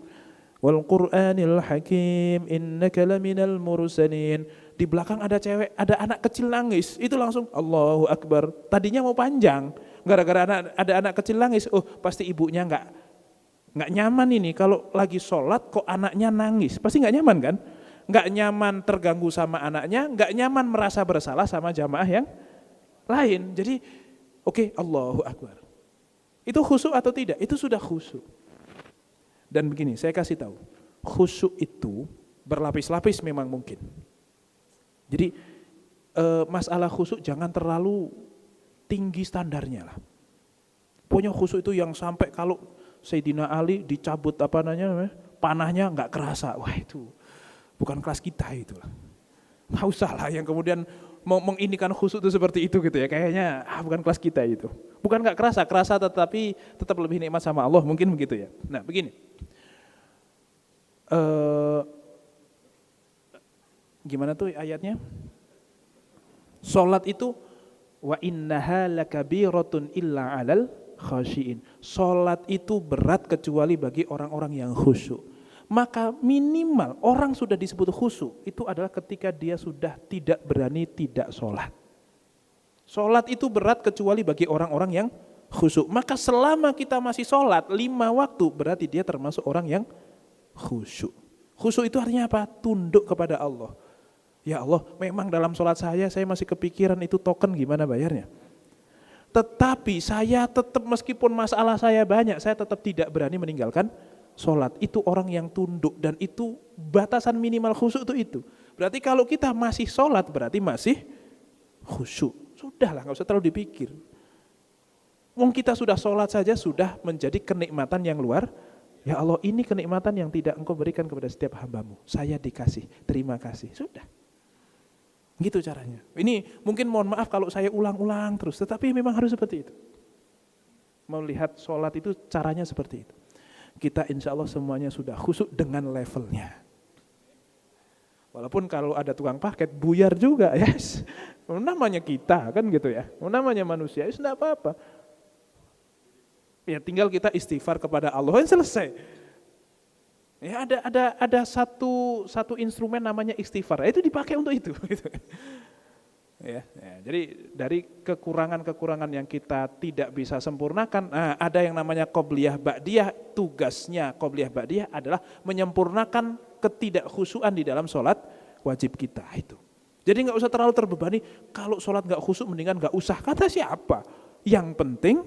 [SPEAKER 3] wal Qur'anil Hakim innaka laminal mursalin. Di belakang ada anak kecil nangis. Itu langsung Allahu Akbar. Tadinya mau panjang. Gara-gara ada anak kecil nangis. Pasti ibunya enggak nyaman ini. Kalau lagi sholat kok anaknya nangis. Pasti enggak nyaman kan? Enggak nyaman terganggu sama anaknya, enggak nyaman merasa bersalah sama jamaah yang lain. Jadi Allahu Akbar. Itu khusyuk atau tidak? Itu sudah khusyuk. Dan begini, saya kasih tahu, khusyuk itu berlapis-lapis memang mungkin. Jadi masalah khusyuk jangan terlalu tinggi standarnya lah. Pokoknya khusyuk itu yang sampai kalau Sayyidina Ali dicabut panahnya nggak kerasa. Wah, itu bukan kelas kita itu lah. Nggak usah lah yang kemudian mau menginikan khusyuk itu seperti itu gitu ya. Kayaknya bukan kelas kita itu. Bukan nggak kerasa tetapi tetap lebih nikmat sama Allah, mungkin begitu ya. Nah, begini. Gimana tuh ayatnya? Salat itu wa innaha lakabiratun illa 'alal khashiin. Salat itu berat kecuali bagi orang-orang yang khusyuk. Maka minimal orang sudah disebut khusyuk itu adalah ketika dia sudah tidak berani tidak sholat. Sholat itu berat kecuali bagi orang-orang yang khusyuk. Maka selama kita masih sholat 5 waktu berarti dia termasuk orang yang khusyuk. Khusyuk itu artinya apa? Tunduk kepada Allah. Ya Allah, memang dalam sholat saya masih kepikiran itu token gimana bayarnya. Tetapi saya tetap meskipun masalah saya banyak, saya tetap tidak berani meninggalkan sholat. Itu orang yang tunduk dan itu batasan minimal khusyuk itu. Berarti kalau kita masih sholat berarti masih khusyuk. Sudahlah, nggak usah terlalu dipikir. Wong kita sudah sholat saja sudah menjadi kenikmatan yang luar. Ya Allah, ini kenikmatan yang tidak Engkau berikan kepada setiap hambamu. Saya dikasih, terima kasih. Sudah. Gitu caranya. Ini mungkin mohon maaf kalau saya ulang-ulang terus, tetapi memang harus seperti itu. Melihat sholat itu caranya seperti itu. kita insya Allah semuanya sudah khusyuk dengan levelnya. Walaupun kalau ada tukang parkir buyar juga ya. Namanya kita kan gitu ya. Namanya manusia, ya enggak apa-apa. Ya tinggal kita istighfar kepada Allah, yang selesai. Ya ada satu instrumen namanya istighfar. Itu dipakai untuk itu gitu. Ya, jadi dari kekurangan-kekurangan yang kita tidak bisa sempurnakan, ada yang namanya qobliyah ba'diyah. Tugasnya qobliyah ba'diyah adalah menyempurnakan ketidakkhusyuan di dalam sholat wajib kita itu. Jadi nggak usah terlalu terbebani. Kalau sholat nggak khusyuk mendingan nggak usah. Kata siapa? Yang penting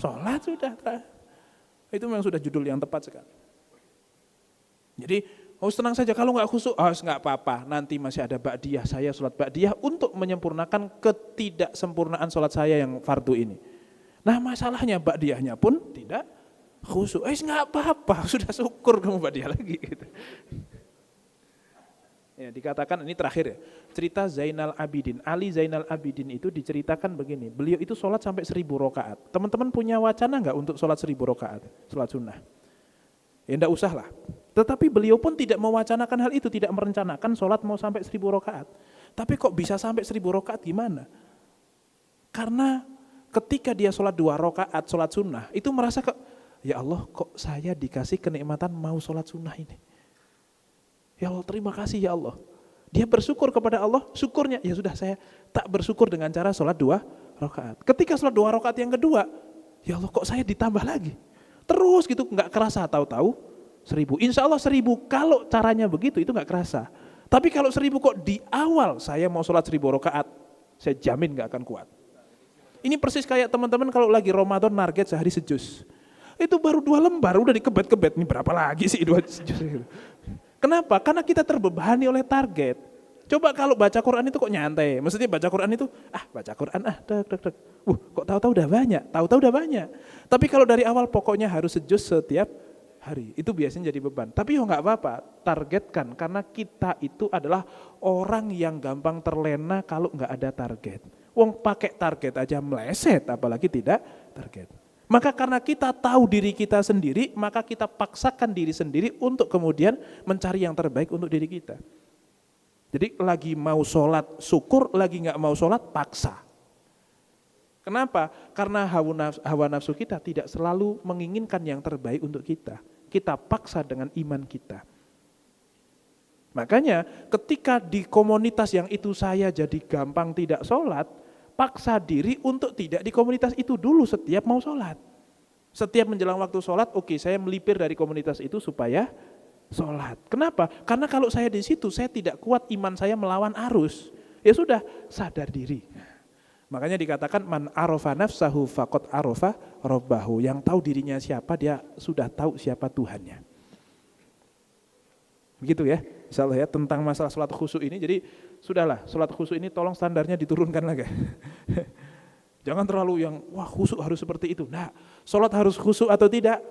[SPEAKER 3] sholat sudah. Itu memang sudah judul yang tepat sekali. Jadi tenang saja, kalau nggak khusyuk, nggak apa-apa. Nanti masih ada ba'diyah, saya sholat ba'diyah untuk menyempurnakan ketidaksempurnaan sholat saya yang fardu ini. Nah masalahnya ba'diyahnya pun tidak khusyuk. Nggak apa-apa, sudah syukur kamu ba'diyah lagi. Gitu. Ya, dikatakan ini terakhir ya, cerita Zainal Abidin. Ali Zainal Abidin itu diceritakan begini, beliau itu sholat sampai 1000 rakaat. Teman-teman punya wacana nggak untuk sholat 1000 rakaat, sholat sunnah? Ya enggak usah lah. Tetapi beliau pun tidak mewacanakan hal itu, tidak merencanakan sholat mau sampai 1000 rakaat. Tapi kok bisa sampai 1000 rakaat gimana? Karena ketika dia sholat 2 rakaat, sholat sunnah, itu merasa ya Allah kok saya dikasih kenikmatan mau sholat sunnah ini. Ya Allah terima kasih ya Allah. Dia bersyukur kepada Allah, syukurnya ya sudah saya tak bersyukur dengan cara sholat 2 rakaat. Ketika sholat 2 rakaat yang kedua, ya Allah kok saya ditambah lagi. Terus gitu nggak kerasa, tahu-tahu 1000. Insya Allah 1000 kalau caranya begitu itu nggak kerasa. Tapi kalau 1000 kok di awal saya mau sholat 1000 rakaat, saya jamin nggak akan kuat. Ini persis kayak teman-teman kalau lagi Ramadan target sehari sejuz. Itu baru 2 lembar udah dikebet-kebet, ini berapa lagi sih 2 sejuz. Kenapa? Karena kita terbebani oleh target. Coba kalau baca Quran itu kok nyantai. Maksudnya baca Quran itu, baca Quran, dek. Kok tahu-tahu udah banyak. Tapi kalau dari awal pokoknya harus sejuz setiap hari. Itu biasanya jadi beban. Tapi nggak apa-apa, targetkan. Karena kita itu adalah orang yang gampang terlena kalau nggak ada target. Wong pakai target aja meleset, apalagi tidak target. Maka karena kita tahu diri kita sendiri, maka kita paksakan diri sendiri untuk kemudian mencari yang terbaik untuk diri kita. Jadi lagi mau sholat syukur, lagi nggak mau sholat paksa. Kenapa? Karena hawa nafsu kita tidak selalu menginginkan yang terbaik untuk kita. Kita paksa dengan iman kita. Makanya ketika di komunitas yang itu saya jadi gampang tidak sholat, paksa diri untuk tidak di komunitas itu dulu setiap mau sholat. Setiap menjelang waktu sholat, oke, saya melipir dari komunitas itu supaya sholat. Kenapa? Karena kalau saya di situ, saya tidak kuat iman saya melawan arus. Ya sudah, sadar diri. Makanya dikatakan man arofa nafsahu faqad arofa robbahu. Yang tahu dirinya siapa, dia sudah tahu siapa Tuhannya. Begitu ya, insyaallah ya, tentang masalah sholat khusyuk ini. Jadi sudahlah, sholat khusyuk ini tolong standarnya diturunkan lagi. Jangan terlalu yang khusyuk harus seperti itu. Nah, sholat harus khusyuk atau tidak?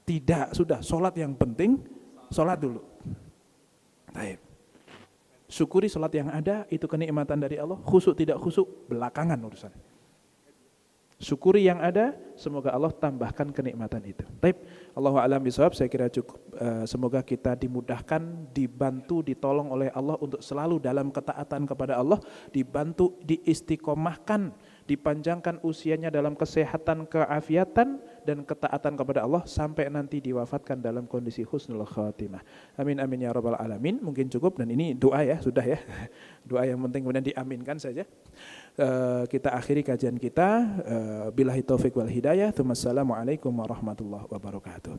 [SPEAKER 3] Tidak, sudah. Sholat yang penting, sholat dulu. Baik. Syukuri sholat yang ada, itu kenikmatan dari Allah. Khusyuk tidak khusyuk, belakangan urusan. Syukuri yang ada, semoga Allah tambahkan kenikmatan itu. Baik, Allahu a'lam bishawab, saya kira cukup. Semoga kita dimudahkan, dibantu, ditolong oleh Allah untuk selalu dalam ketaatan kepada Allah, dibantu, diistiqomahkan, dipanjangkan usianya dalam kesehatan, keafiatan, dan ketaatan kepada Allah sampai nanti diwafatkan dalam kondisi husnul khatimah. Amin amin ya rabbal alamin. Mungkin cukup, dan ini doa ya, sudah ya. Doa yang penting kemudian diaminkan saja. Kita akhiri kajian kita. Billahi taufiq wal hidayah. Assalamualaikum warahmatullahi wabarakatuh.